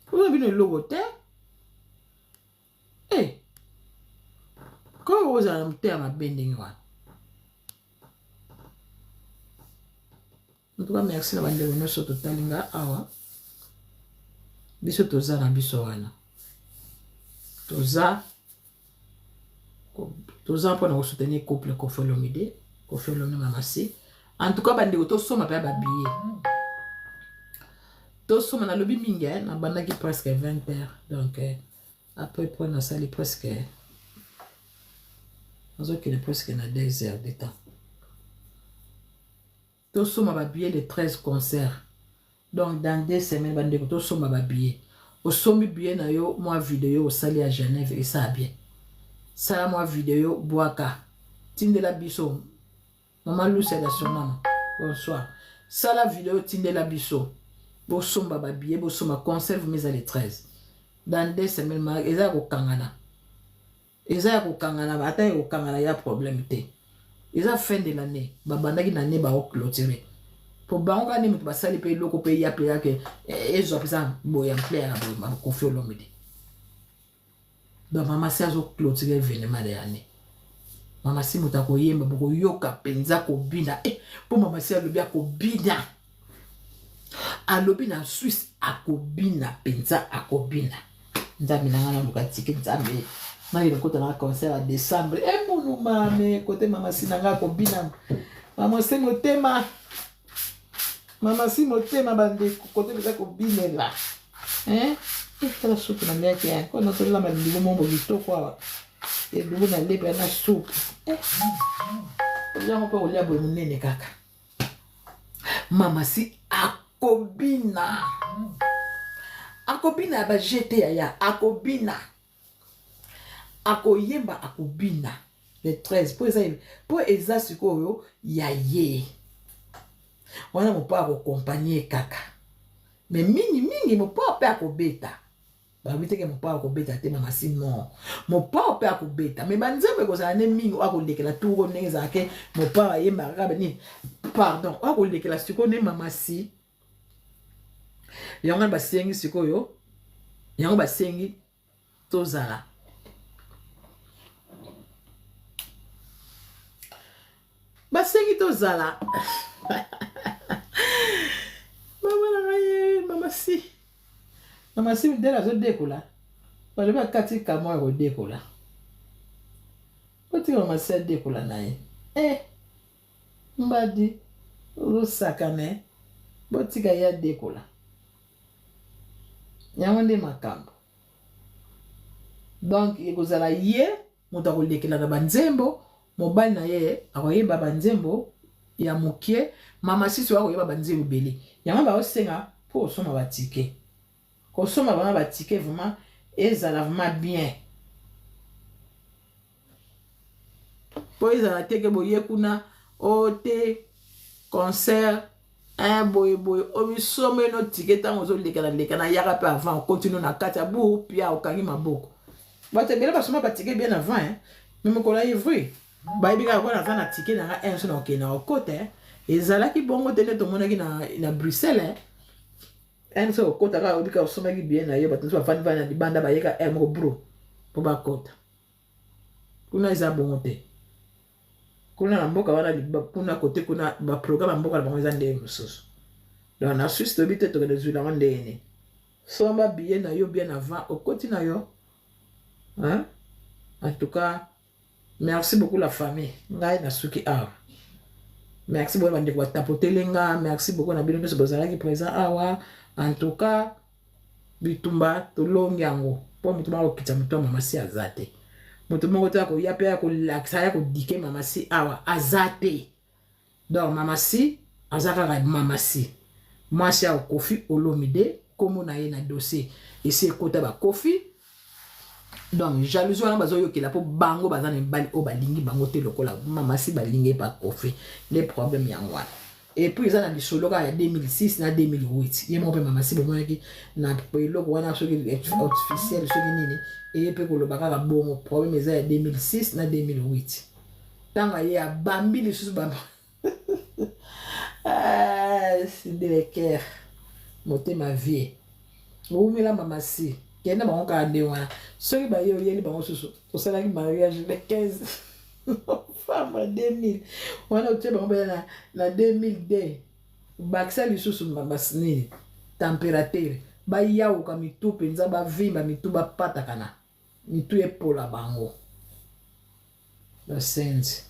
vous avez le côté comment vous allez me faire ma bending one en tout cas merci na bande no so totalinga awa biso toza na biso wana toza pour soutenir couple Koffi Olomide mamasi en tout cas bande to soma pa ba billet to soma na lobi mingi na bandaki presque 20 heures donc après pour na sali presque na 2 heures de temps to soma ba billet de 13 concerts donc dans 2 semaines bande to soma ba billet au sombi billet na yo moi vidéo au sali à Genève et ça bien sala moi vidéo boaka tindela biso maman Lucia da sonama bonsoir sala vidéo tindela biso bo somba ba billet bo soma conserve mes les 13 dans 2 semaines eza ko kangana ata ko kangana ya problème te eza fin de l'année babandaki na ne ba o clôturer pour bango ni mutu basali pe loko pe ya pe yake ezo pesa boya player ba Koffi Olomide donc mama si azo clôturer événement de l'année mama si muta ko yemba boko yoka penza ko bina po mama si alobi akobina alobi na Suisse akobina penza akobina nzambe na ngana luka tike nzambe na ile kota na concert à décembre munu mame côté mama si na ngako bina mama si motema bande côté beza ko binela kala soupe na miaki ya kwa natolela malingo mombo kitoko awa elingo na lepe na soupe yango mpe kolia boye monene kaka mama si akobina ya bajete yaya akobina akoyemba akobina le 13 po eza sikoyo ya ye wana mopo akokompanye kaka mais mingi mopo ape akobeta babiteke mopaa kobeta te mama si non mopaa pe akobeta mais banzembe kozala ne mingi akolekela turo ndenge ezalake mopaa ayembaka kaka nini pardon akolekela sikoyo ne mama si yango basengi sikoyo yango basengi tozala basengi tozala mama na ngai mama si ndela azodekola balobi akati kamo ya kodekola otika mama si adekola na ye mbadi ozosakane botika ye adekola yango nde makambo donc ekozala ye moto akolekela na banzembo mobali na ye akoyeba banzembo ya mokie mama sisi akoyeba banzembo ebele yango baosenga mpo osoma batike kosoma bana batike vraiment ezala vraiment bien po ezala teke boye kuna ote concert boye omisome no tike ntango ozolekana yaka mpe avant okontinue na kati ya bu pia okangi maboko bato ebele basoma batike bien avant me mokolo ya ivri bayebi kaka mpona aza na tike nanga un so na okende na okota ezalaki bongo te nde tomonaki na Bruxelles un so okota kaka oyebi kaka osomaki bien na yo bato nso bafandi vani na libanda bayeka moko bro mpo bakota kuna eza bongo te kuna na mboka wana kuna kote kuna baprograme ya mboka na bango eza ndenge mosusu donc na Suisse toyebi te tokende zwilanga ndenge somba billet na yo bien avant okoti na yo en tout cas merci beaucoup la famille ngai na suki awa merci beaucoup bandeko batapotelenga merci beaucoup na bino nyonso bozalaki présent awa en tout cas bitumba tolongi yango mpo moto moko okitisa moto ya mama si aza te moto moko te akoya mpe akolakisa ya kodike mama si awa aza te donc mama si aza kaka mama si mwasi ya Kofi Olomide komo na ye na dossier esi ekota bakofi donc jalousie wana bazoyokela mpo bango baza na mibali oyo balingi bango te lokola mama si balingi bakofi le problème yango wana et puis eza na lisolo kaka ya 2006 na 2008 ye moko mpe mama si bomonaki na eloko wana soki officiel soki nini eye mpe koloba kaka bongo problème eza ya 2006 na 2008 ntango ye abambi lisusu bamba sideleker motema vie oumela mama si kenda bango kaka nde wana soki baye oyeli bango susu osalaki mariage le 15 femme 2000 wana otie bango mpe na 2002 bakisa lisusu nini température bayauka mitu mpenza bavimba mitu bapatakana mitu epola bango basenzi